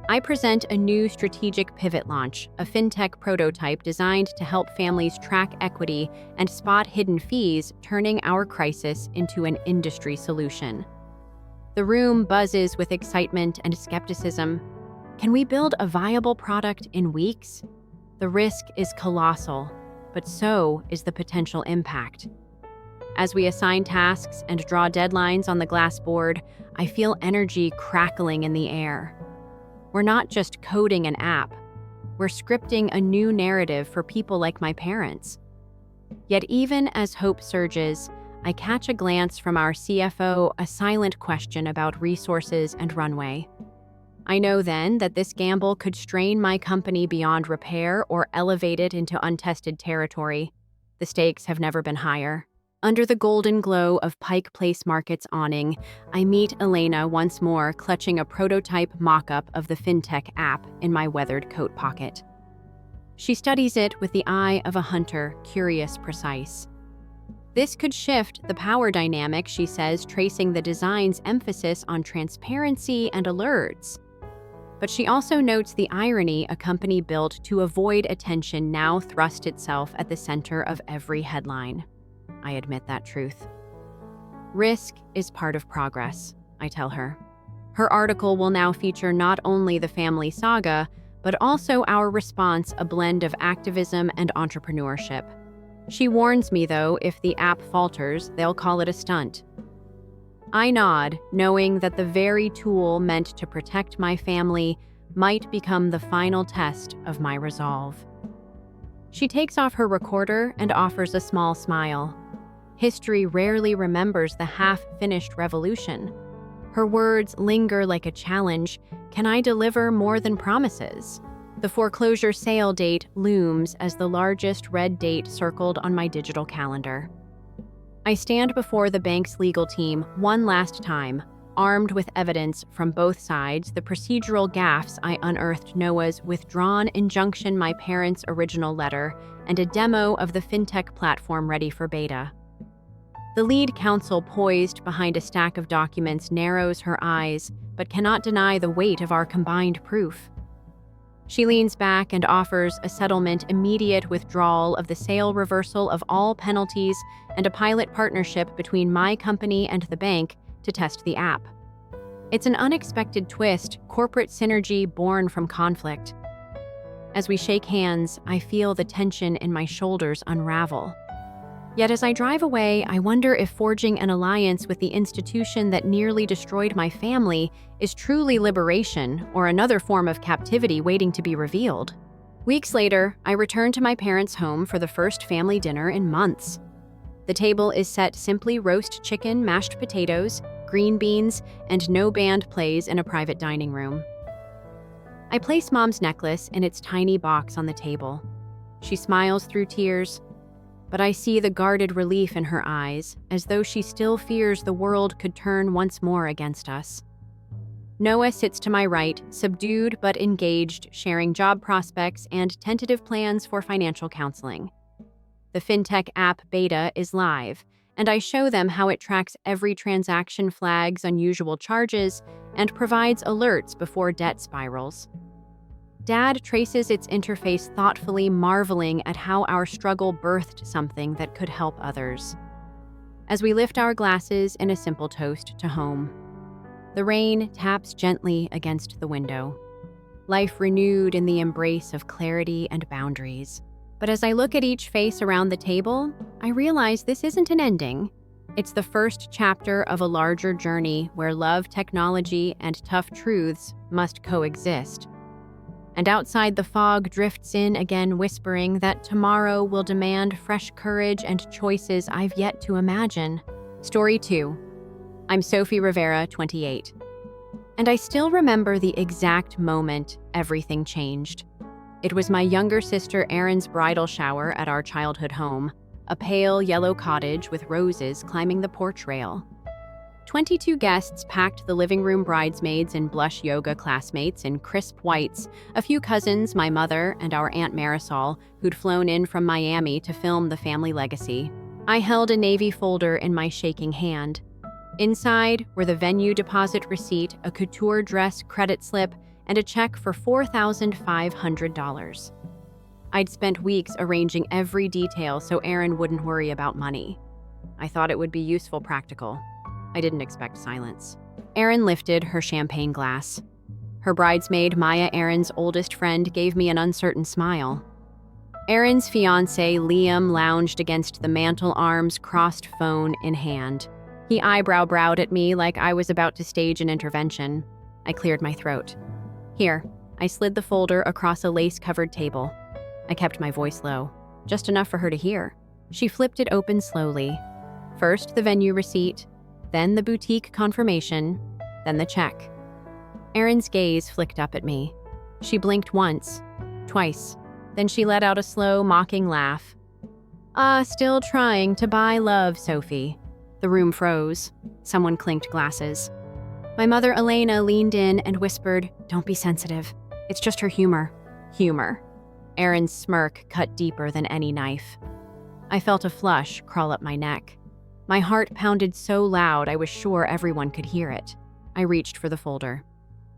I present a new strategic pivot launch, a fintech prototype designed to help families track equity and spot hidden fees, turning our crisis into an industry solution. The room buzzes with excitement and skepticism. Can we build a viable product in weeks? The risk is colossal, but so is the potential impact. As we assign tasks and draw deadlines on the glass board, I feel energy crackling in the air. We're not just coding an app. We're scripting a new narrative for people like my parents. Yet even as hope surges, I catch a glance from our CFO, a silent question about resources and runway. I know then that this gamble could strain my company beyond repair or elevate it into untested territory. The stakes have never been higher. Under the golden glow of Pike Place Market's awning, I meet Elena once more, clutching a prototype mock-up of the fintech app in my weathered coat pocket. She studies it with the eye of a hunter, curious, precise. This could shift the power dynamic, she says, tracing the design's emphasis on transparency and alerts. But she also notes the irony a company built to avoid attention now thrust itself at the center of every headline. I admit that truth. Risk is part of progress, I tell her. Her article will now feature not only the family saga, but also our response, a blend of activism and entrepreneurship. She warns me, though, if the app falters, they'll call it a stunt. I nod, knowing that the very tool meant to protect my family might become the final test of my resolve. She takes off her recorder and offers a small smile. History rarely remembers the half-finished revolution. Her words linger like a challenge. Can I deliver more than promises? The foreclosure sale date looms as the largest red date circled on my digital calendar. I stand before the bank's legal team one last time, armed with evidence from both sides, the procedural gaffes I unearthed, Noah's withdrawn injunction, my parents' original letter, and a demo of the fintech platform ready for beta. The lead counsel, poised behind a stack of documents, narrows her eyes, but cannot deny the weight of our combined proof. She leans back and offers a settlement, immediate withdrawal of the sale, reversal of all penalties, and a pilot partnership between my company and the bank to test the app. It's an unexpected twist, corporate synergy born from conflict. As we shake hands, I feel the tension in my shoulders unravel. Yet as I drive away, I wonder if forging an alliance with the institution that nearly destroyed my family is truly liberation or another form of captivity waiting to be revealed. Weeks later, I return to my parents' home for the first family dinner in months. The table is set simply: roast chicken, mashed potatoes, green beans, and no band plays in a private dining room. I place Mom's necklace in its tiny box on the table. She smiles through tears, but I see the guarded relief in her eyes, as though she still fears the world could turn once more against us. Noah sits to my right, subdued but engaged, sharing job prospects and tentative plans for financial counseling. The fintech app beta is live, and I show them how it tracks every transaction, flags unusual charges, and provides alerts before debt spirals. Dad traces its interface thoughtfully, marveling at how our struggle birthed something that could help others. As we lift our glasses in a simple toast to home, the rain taps gently against the window. Life renewed in the embrace of clarity and boundaries. But as I look at each face around the table, I realize this isn't an ending. It's the first chapter of a larger journey where love, technology, and tough truths must coexist. And outside, the fog drifts in again, whispering that tomorrow will demand fresh courage and choices I've yet to imagine. Story 2. I'm Sophie Rivera, 28. And I still remember the exact moment everything changed. It was my younger sister Erin's bridal shower at our childhood home, a pale yellow cottage with roses climbing the porch rail. 22 guests packed the living room, bridesmaids in blush yoga classmates in crisp whites, a few cousins, my mother, and our Aunt Marisol, who'd flown in from Miami to film the family legacy. I held a navy folder in my shaking hand. Inside were the venue deposit receipt, a couture dress credit slip, and a check for $4,500. I'd spent weeks arranging every detail so Erin wouldn't worry about money. I thought it would be useful, practical. I didn't expect silence. Erin lifted her champagne glass. Her bridesmaid, Maya, Erin's oldest friend, gave me an uncertain smile. Erin's fiancé, Liam, lounged against the mantel, arms crossed, phone in hand. He eyebrow-browed at me like I was about to stage an intervention. I cleared my throat. Here, I slid the folder across a lace-covered table. I kept my voice low, just enough for her to hear. She flipped it open slowly. First, the venue receipt, then the boutique confirmation, then the check. Erin's gaze flicked up at me. She blinked once, twice. Then she let out a slow, mocking laugh. Still trying to buy love, Sophie. The room froze. Someone clinked glasses. My mother, Elena, leaned in and whispered, "Don't be sensitive. It's just her humor." Humor. Erin's smirk cut deeper than any knife. I felt a flush crawl up my neck. My heart pounded so loud I was sure everyone could hear it. I reached for the folder.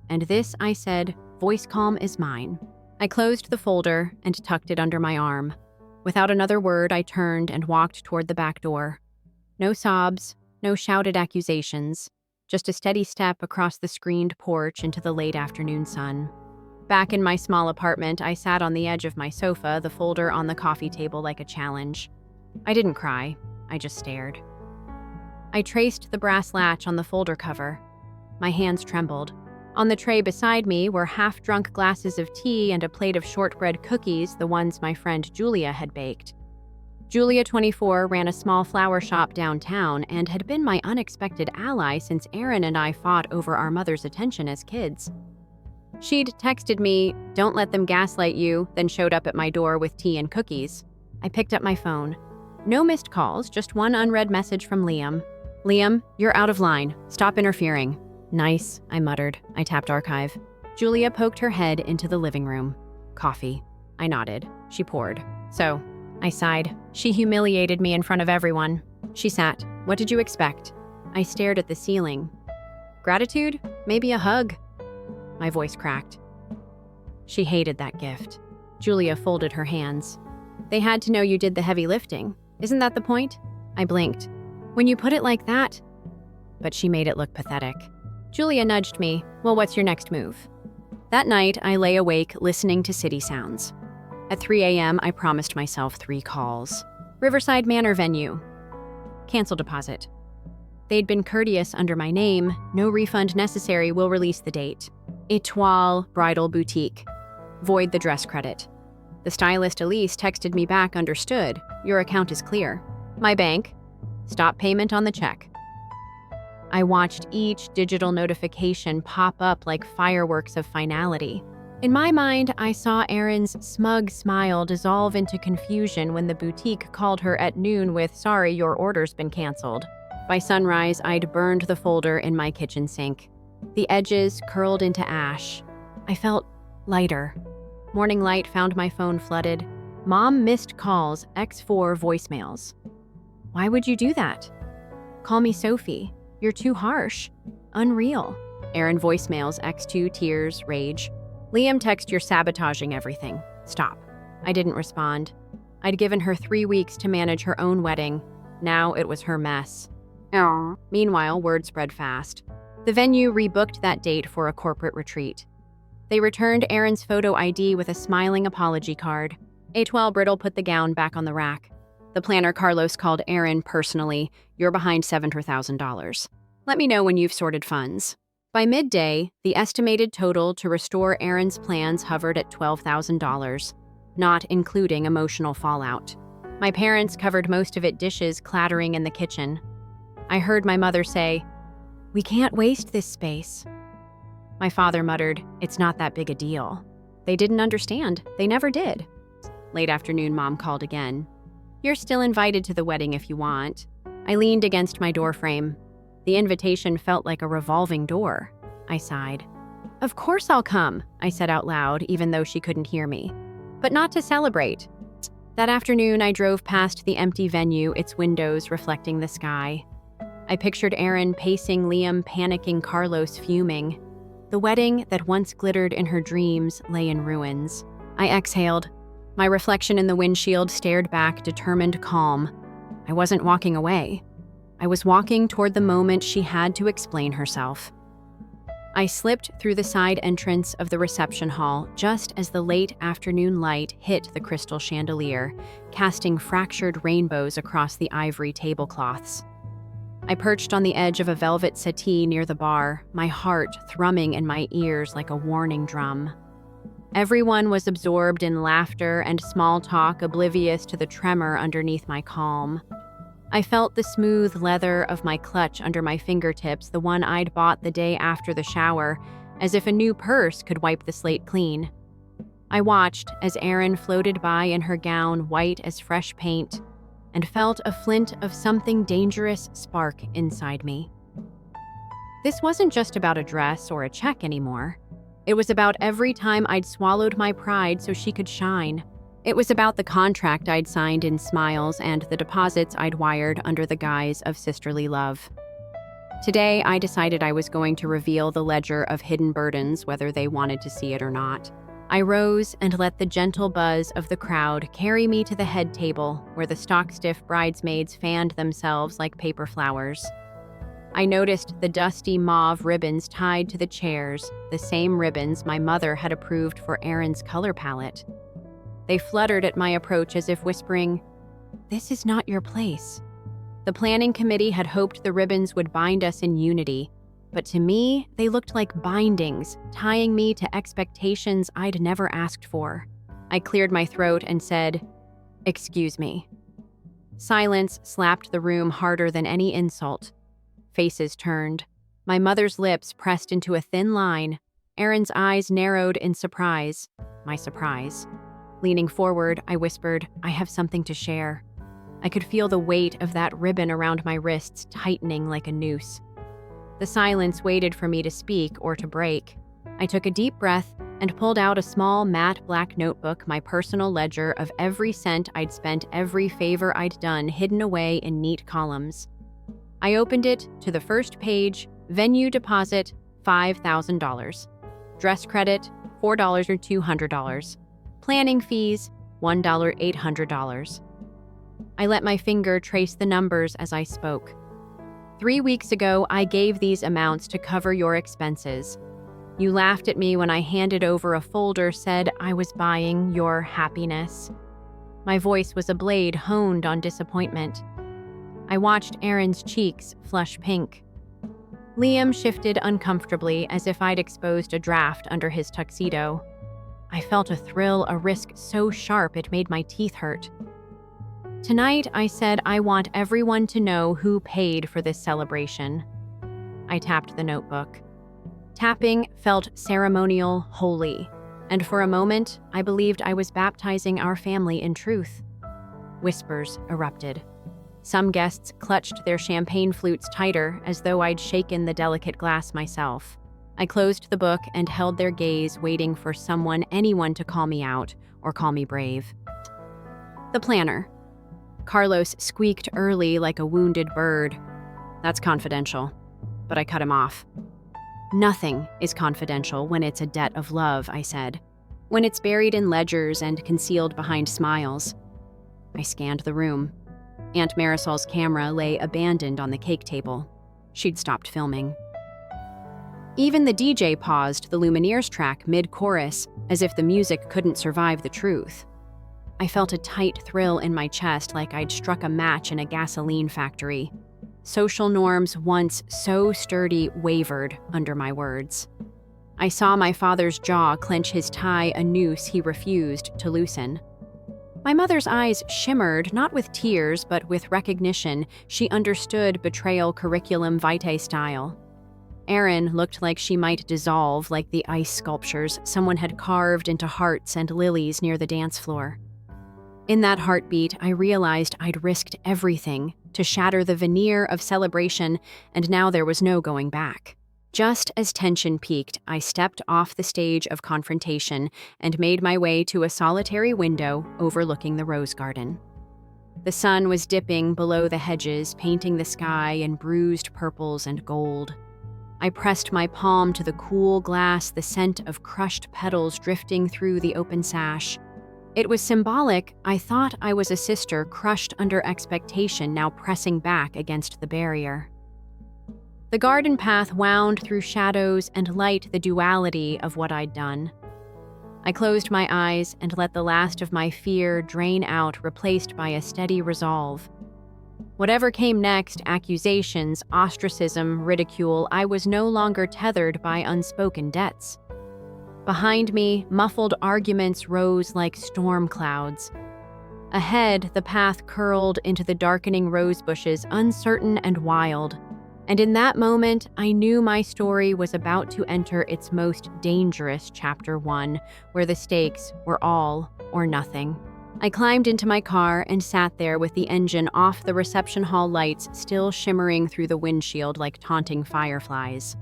"And this," I said, "voice calm is mine." I closed the folder and tucked it under my arm. Without another word, I turned and walked toward the back door. No sobs, no shouted accusations, just a steady step across the screened porch into the late afternoon sun. Back in my small apartment, I sat on the edge of my sofa, the folder on the coffee table like a challenge. I didn't cry, I just stared. I traced the brass latch on the folder cover. My hands trembled. On the tray beside me were half-drunk glasses of tea and a plate of shortbread cookies, the ones my friend Julia had baked. Julia, 24, ran a small flower shop downtown and had been my unexpected ally since Erin and I fought over our mother's attention as kids. She'd texted me, "Don't let them gaslight you," then showed up at my door with tea and cookies. I picked up my phone. No missed calls, just one unread message from Liam. "Liam, you're out of line. Stop interfering." "Nice," I muttered. I tapped archive. Julia poked her head into the living room. "Coffee." I nodded. She poured. "So," I sighed. "She humiliated me in front of everyone." She sat. "What did you expect?" I stared at the ceiling. "Gratitude? Maybe a hug?" My voice cracked. "She hated that gift." Julia folded her hands. "They had to know you did the heavy lifting. Isn't that the point?" I blinked. "When you put it like that..." But she made it look pathetic. Julia nudged me. "Well, what's your next move?" That night, I lay awake listening to city sounds. At 3 a.m., I promised myself 3 calls. Riverside Manor venue. Cancel deposit. They'd been courteous under my name. No refund necessary. Will release the date. Étoile Bridal Boutique. Void the dress credit. The stylist Elise texted me back, "Understood. Your account is clear." My bank. Stop payment on the check. I watched each digital notification pop up like fireworks of finality. In my mind, I saw Erin's smug smile dissolve into confusion when the boutique called her at noon with, "Sorry, your order's been canceled." By sunrise, I'd burned the folder in my kitchen sink. The edges curled into ash. I felt lighter. Morning light found my phone flooded. "Mom missed calls, X4 voicemails." "Why would you do that?" "Call me Sophie. You're too harsh." "Unreal." Erin voicemails, X2 tears, rage. "Liam text, you're sabotaging everything. Stop." I didn't respond. I'd given her 3 weeks to manage her own wedding. Now it was her mess. Aww. Meanwhile, word spread fast. The venue rebooked that date for a corporate retreat. They returned Erin's photo ID with a smiling apology card. A12 Brittle put the gown back on the rack. The planner Carlos called Aaron personally. You're behind $7,000. Let me know when you've sorted funds. By midday, the estimated total to restore Aaron's plans hovered at $12,000, not including emotional fallout. My parents covered most of it, dishes clattering in the kitchen. I heard my mother say, "We can't waste this space." My father muttered, "It's not that big a deal." They didn't understand. They never did. Late afternoon, Mom called again. "You're still invited to the wedding if you want." I leaned against my doorframe. The invitation felt like a revolving door. I sighed. "Of course I'll come," I said out loud, even though she couldn't hear me. "But not to celebrate." That afternoon, I drove past the empty venue, its windows reflecting the sky. I pictured Aaron pacing, Liam panicking, Carlos fuming. The wedding that once glittered in her dreams lay in ruins. I exhaled. My reflection in the windshield stared back, determined calm. I wasn't walking away. I was walking toward the moment she had to explain herself. I slipped through the side entrance of the reception hall just as the late afternoon light hit the crystal chandelier, casting fractured rainbows across the ivory tablecloths. I perched on the edge of a velvet settee near the bar, my heart thrumming in my ears like a warning drum. Everyone was absorbed in laughter and small talk, oblivious to the tremor underneath my calm. I felt the smooth leather of my clutch under my fingertips, the one I'd bought the day after the shower, as if a new purse could wipe the slate clean. I watched as Erin floated by in her gown, white as fresh paint, and felt a flint of something dangerous spark inside me. This wasn't just about a dress or a check anymore. It was about every time I'd swallowed my pride so she could shine. It was about the contract I'd signed in smiles and the deposits I'd wired under the guise of sisterly love. Today, I decided I was going to reveal the ledger of hidden burdens, whether they wanted to see it or not. I rose and let the gentle buzz of the crowd carry me to the head table, where the stock-stiff bridesmaids fanned themselves like paper flowers. I noticed the dusty mauve ribbons tied to the chairs, the same ribbons my mother had approved for Erin's color palette. They fluttered at my approach as if whispering, "This is not your place." The planning committee had hoped the ribbons would bind us in unity, but to me, they looked like bindings, tying me to expectations I'd never asked for. I cleared my throat and said, "Excuse me." Silence slapped the room harder than any insult. Faces turned. My mother's lips pressed into a thin line. Erin's eyes narrowed in surprise. My surprise. Leaning forward, I whispered, "I have something to share." I could feel the weight of that ribbon around my wrists tightening like a noose. The silence waited for me to speak or to break. I took a deep breath and pulled out a small matte black notebook, my personal ledger of every cent I'd spent, every favor I'd done, hidden away in neat columns. I opened it to the first page, venue deposit, $5,000. Dress credit, $4 or $200. Planning fees, $1,800. I let my finger trace the numbers as I spoke. 3 weeks ago, I gave these amounts to cover your expenses. You laughed at me when I handed over a folder, said I was buying your happiness. My voice was a blade honed on disappointment. I watched Erin's cheeks flush pink. Liam shifted uncomfortably as if I'd exposed a draft under his tuxedo. I felt a thrill, a risk so sharp it made my teeth hurt. Tonight, I said I want everyone to know who paid for this celebration. I tapped the notebook. Tapping felt ceremonial, holy, and for a moment, I believed I was baptizing our family in truth. Whispers erupted. Some guests clutched their champagne flutes tighter, as though I'd shaken the delicate glass myself. I closed the book and held their gaze, waiting for anyone to call me out or call me brave. The planner. Carlos squeaked early like a wounded bird. "That's confidential." But I cut him off. "Nothing is confidential when it's a debt of love," I said. "When it's buried in ledgers and concealed behind smiles." I scanned the room. Aunt Marisol's camera lay abandoned on the cake table. She'd stopped filming. Even the DJ paused the Lumineers track mid-chorus, as if the music couldn't survive the truth. I felt a tight thrill in my chest like I'd struck a match in a gasoline factory. Social norms, once so sturdy, wavered under my words. I saw my father's jaw clench his tie, a noose he refused to loosen. My mother's eyes shimmered, not with tears, but with recognition. She understood betrayal curriculum vitae style. Erin looked like she might dissolve like the ice sculptures someone had carved into hearts and lilies near the dance floor. In that heartbeat, I realized I'd risked everything to shatter the veneer of celebration, and now there was no going back. Just as tension peaked, I stepped off the stage of confrontation and made my way to a solitary window overlooking the rose garden. The sun was dipping below the hedges, painting the sky in bruised purples and gold. I pressed my palm to the cool glass, the scent of crushed petals drifting through the open sash. It was symbolic. I thought I was a sister crushed under expectation, now pressing back against the barrier. The garden path wound through shadows and light, the duality of what I'd done. I closed my eyes and let the last of my fear drain out, replaced by a steady resolve. Whatever came next, accusations, ostracism, ridicule, I was no longer tethered by unspoken debts. Behind me, muffled arguments rose like storm clouds. Ahead, the path curled into the darkening rose bushes, uncertain and wild. And in that moment, I knew my story was about to enter its most dangerous chapter 1, where the stakes were all or nothing. I climbed into my car and sat there with the engine off, the reception hall lights still shimmering through the windshield like taunting fireflies.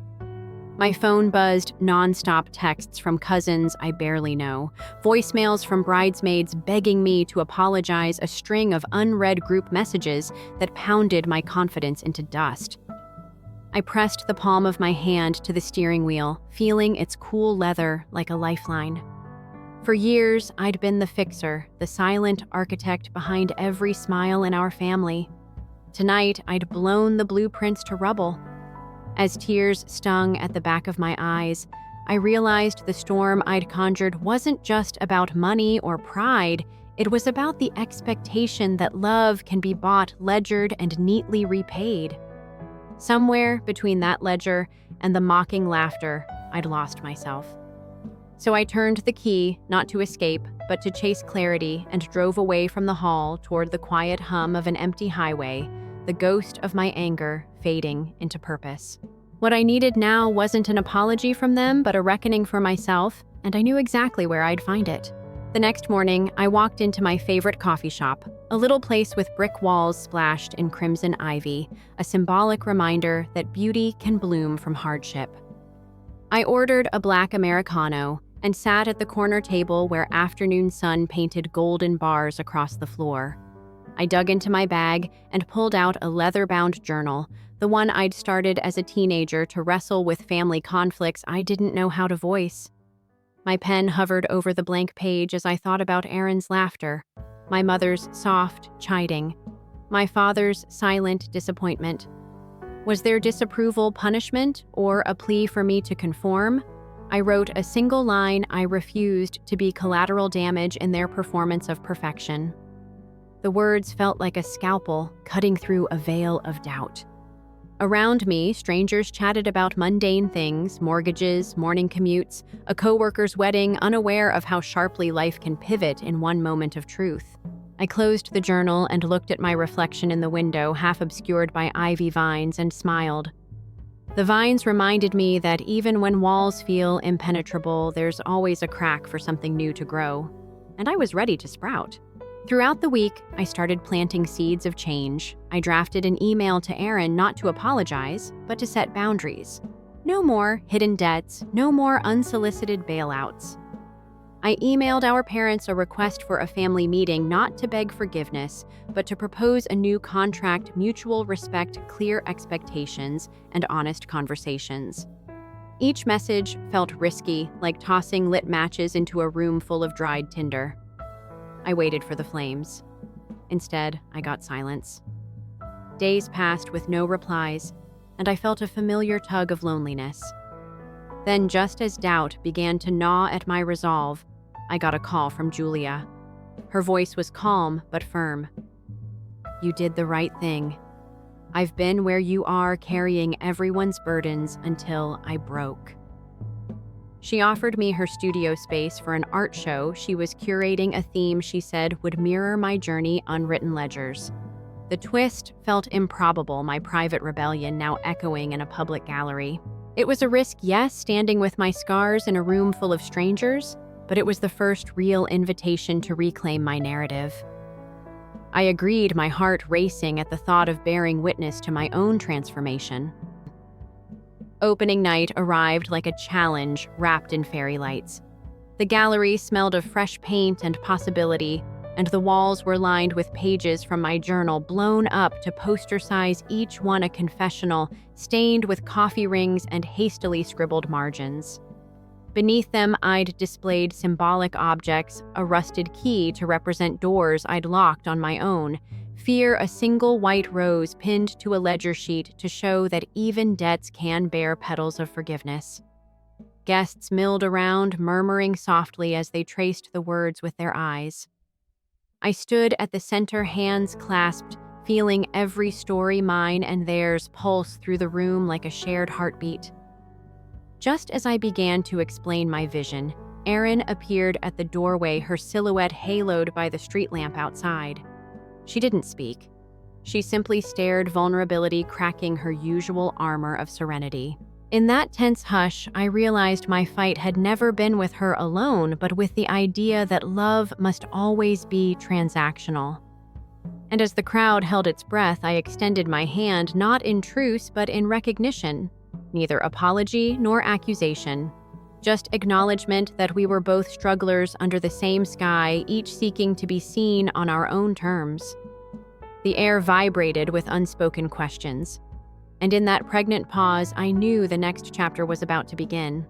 My phone buzzed, nonstop texts from cousins I barely know, voicemails from bridesmaids begging me to apologize, a string of unread group messages that pounded my confidence into dust. I pressed the palm of my hand to the steering wheel, feeling its cool leather like a lifeline. For years, I'd been the fixer, the silent architect behind every smile in our family. Tonight, I'd blown the blueprints to rubble. As tears stung at the back of my eyes, I realized the storm I'd conjured wasn't just about money or pride. It was about the expectation that love can be bought, ledgered, and neatly repaid. Somewhere between that ledger and the mocking laughter, I'd lost myself. So I turned the key, not to escape, but to chase clarity, and drove away from the hall toward the quiet hum of an empty highway, the ghost of my anger fading into purpose. What I needed now wasn't an apology from them, but a reckoning for myself, and I knew exactly where I'd find it. The next morning, I walked into my favorite coffee shop, a little place with brick walls splashed in crimson ivy, a symbolic reminder that beauty can bloom from hardship. I ordered a black Americano and sat at the corner table where afternoon sun painted golden bars across the floor. I dug into my bag and pulled out a leather-bound journal, the one I'd started as a teenager to wrestle with family conflicts I didn't know how to voice. My pen hovered over the blank page as I thought about Erin's laughter, my mother's soft chiding, my father's silent disappointment. Was their disapproval punishment or a plea for me to conform? I wrote a single line: I refused to be collateral damage in their performance of perfection. The words felt like a scalpel cutting through a veil of doubt. Around me, strangers chatted about mundane things, mortgages, morning commutes, a coworker's wedding, unaware of how sharply life can pivot in one moment of truth. I closed the journal and looked at my reflection in the window, half obscured by ivy vines, and smiled. The vines reminded me that even when walls feel impenetrable, there's always a crack for something new to grow. And I was ready to sprout. Throughout the week, I started planting seeds of change. I drafted an email to Erin not to apologize, but to set boundaries. No more hidden debts, no more unsolicited bailouts. I emailed our parents a request for a family meeting, not to beg forgiveness, but to propose a new contract, mutual respect, clear expectations, and honest conversations. Each message felt risky, like tossing lit matches into a room full of dried tinder. I waited for the flames. Instead, I got silence. Days passed with no replies, and I felt a familiar tug of loneliness. Then, just as doubt began to gnaw at my resolve, I got a call from Julia. Her voice was calm but firm. "You did the right thing. I've been where you are, carrying everyone's burdens until I broke." She offered me her studio space for an art show. She was curating a theme she said would mirror my journey, unwritten ledgers. The twist felt improbable, my private rebellion now echoing in a public gallery. It was a risk, yes, standing with my scars in a room full of strangers, but it was the first real invitation to reclaim my narrative. I agreed, my heart racing at the thought of bearing witness to my own transformation. Opening night arrived like a challenge wrapped in fairy lights. The gallery smelled of fresh paint and possibility, and the walls were lined with pages from my journal blown up to poster size, each one a confessional, stained with coffee rings and hastily scribbled margins. Beneath them, I'd displayed symbolic objects, a rusted key to represent doors I'd locked on my own, fear a single white rose pinned to a ledger sheet to show that even debts can bear petals of forgiveness. Guests milled around, murmuring softly as they traced the words with their eyes. I stood at the center, hands clasped, feeling every story, mine and theirs, pulse through the room like a shared heartbeat. Just as I began to explain my vision, Erin appeared at the doorway, her silhouette haloed by the street lamp outside. She didn't speak. She simply stared, vulnerability cracking her usual armor of serenity. In that tense hush, I realized my fight had never been with her alone, but with the idea that love must always be transactional. And as the crowd held its breath, I extended my hand, not in truce, but in recognition. Neither apology nor accusation. Just acknowledgement that we were both strugglers under the same sky, each seeking to be seen on our own terms. The air vibrated with unspoken questions. And in that pregnant pause, I knew the next chapter was about to begin.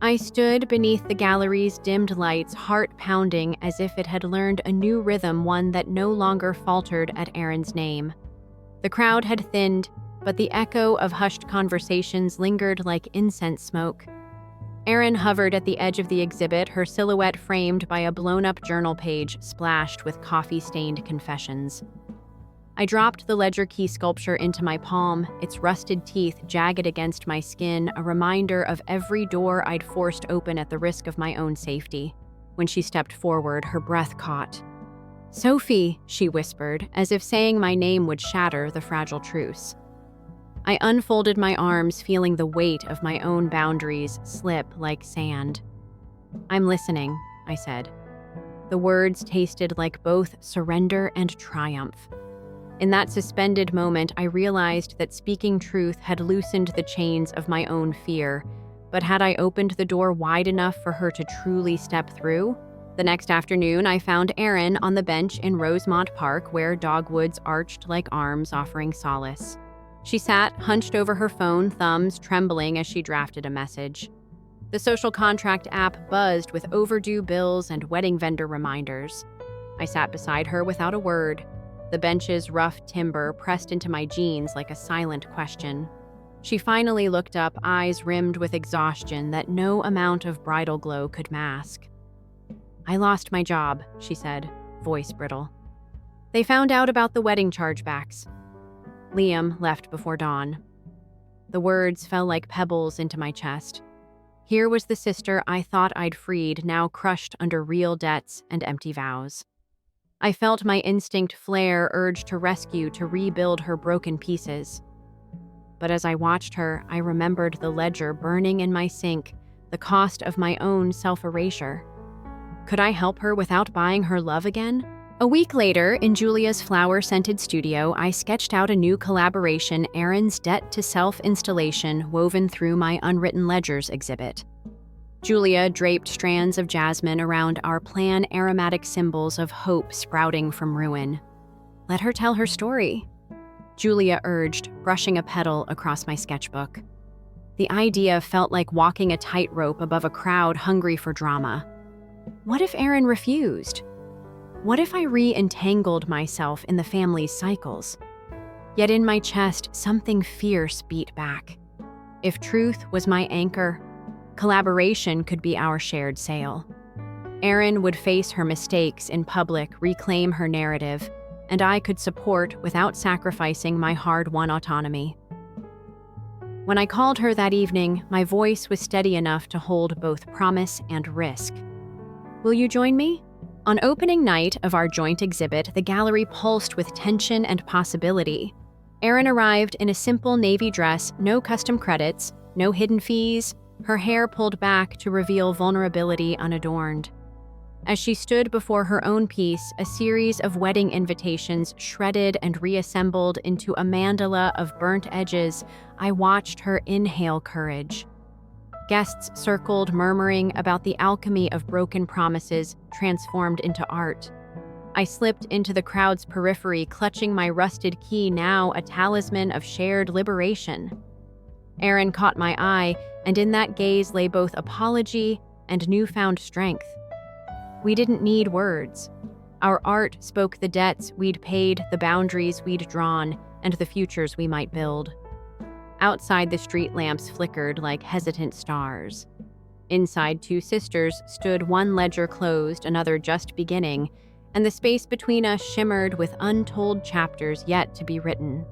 I stood beneath the gallery's dimmed lights, heart pounding as if it had learned a new rhythm, one that no longer faltered at Erin's name. The crowd had thinned, but the echo of hushed conversations lingered like incense smoke. Erin hovered at the edge of the exhibit, her silhouette framed by a blown-up journal page splashed with coffee-stained confessions. I dropped the ledger key sculpture into my palm, its rusted teeth jagged against my skin, a reminder of every door I'd forced open at the risk of my own safety. When she stepped forward, her breath caught. "Sophie," she whispered, as if saying my name would shatter the fragile truce. I unfolded my arms, feeling the weight of my own boundaries slip like sand. "I'm listening," I said. The words tasted like both surrender and triumph. In that suspended moment, I realized that speaking truth had loosened the chains of my own fear, but had I opened the door wide enough for her to truly step through? The next afternoon, I found Erin on the bench in Rosemont Park, where dogwoods arched like arms offering solace. She sat, hunched over her phone, thumbs trembling as she drafted a message. The social contract app buzzed with overdue bills and wedding vendor reminders. I sat beside her without a word, the bench's rough timber pressed into my jeans like a silent question. She finally looked up, eyes rimmed with exhaustion that no amount of bridal glow could mask. "I lost my job," she said, voice brittle. "They found out about the wedding chargebacks. Liam left before dawn." The words fell like pebbles into my chest. Here was the sister I thought I'd freed, now crushed under real debts and empty vows. I felt my instinct flare, urge to rescue, to rebuild her broken pieces. But as I watched her, I remembered the ledger burning in my sink, the cost of my own self-erasure. Could I help her without buying her love again? A week later, in Julia's flower-scented studio, I sketched out a new collaboration, Erin's Debt to Self installation woven through my Unwritten Ledgers exhibit. Julia draped strands of jasmine around our plan, aromatic symbols of hope sprouting from ruin. "Let her tell her story," Julia urged, brushing a petal across my sketchbook. The idea felt like walking a tightrope above a crowd hungry for drama. What if Erin refused? What if I re-entangled myself in the family's cycles? Yet in my chest, something fierce beat back. If truth was my anchor, collaboration could be our shared sail. Erin would face her mistakes in public, reclaim her narrative, and I could support without sacrificing my hard-won autonomy. When I called her that evening, my voice was steady enough to hold both promise and risk. "Will you join me?" On opening night of our joint exhibit, the gallery pulsed with tension and possibility. Erin arrived in a simple navy dress, no custom credits, no hidden fees, her hair pulled back to reveal vulnerability unadorned. As she stood before her own piece, a series of wedding invitations shredded and reassembled into a mandala of burnt edges, I watched her inhale courage. Guests circled, murmuring about the alchemy of broken promises transformed into art. I slipped into the crowd's periphery, clutching my rusted key, now a talisman of shared liberation. Erin caught my eye, and in that gaze lay both apology and newfound strength. We didn't need words. Our art spoke the debts we'd paid, the boundaries we'd drawn, and the futures we might build. Outside, the street lamps flickered like hesitant stars. Inside, two sisters stood, one ledger closed, another just beginning, and the space between us shimmered with untold chapters yet to be written.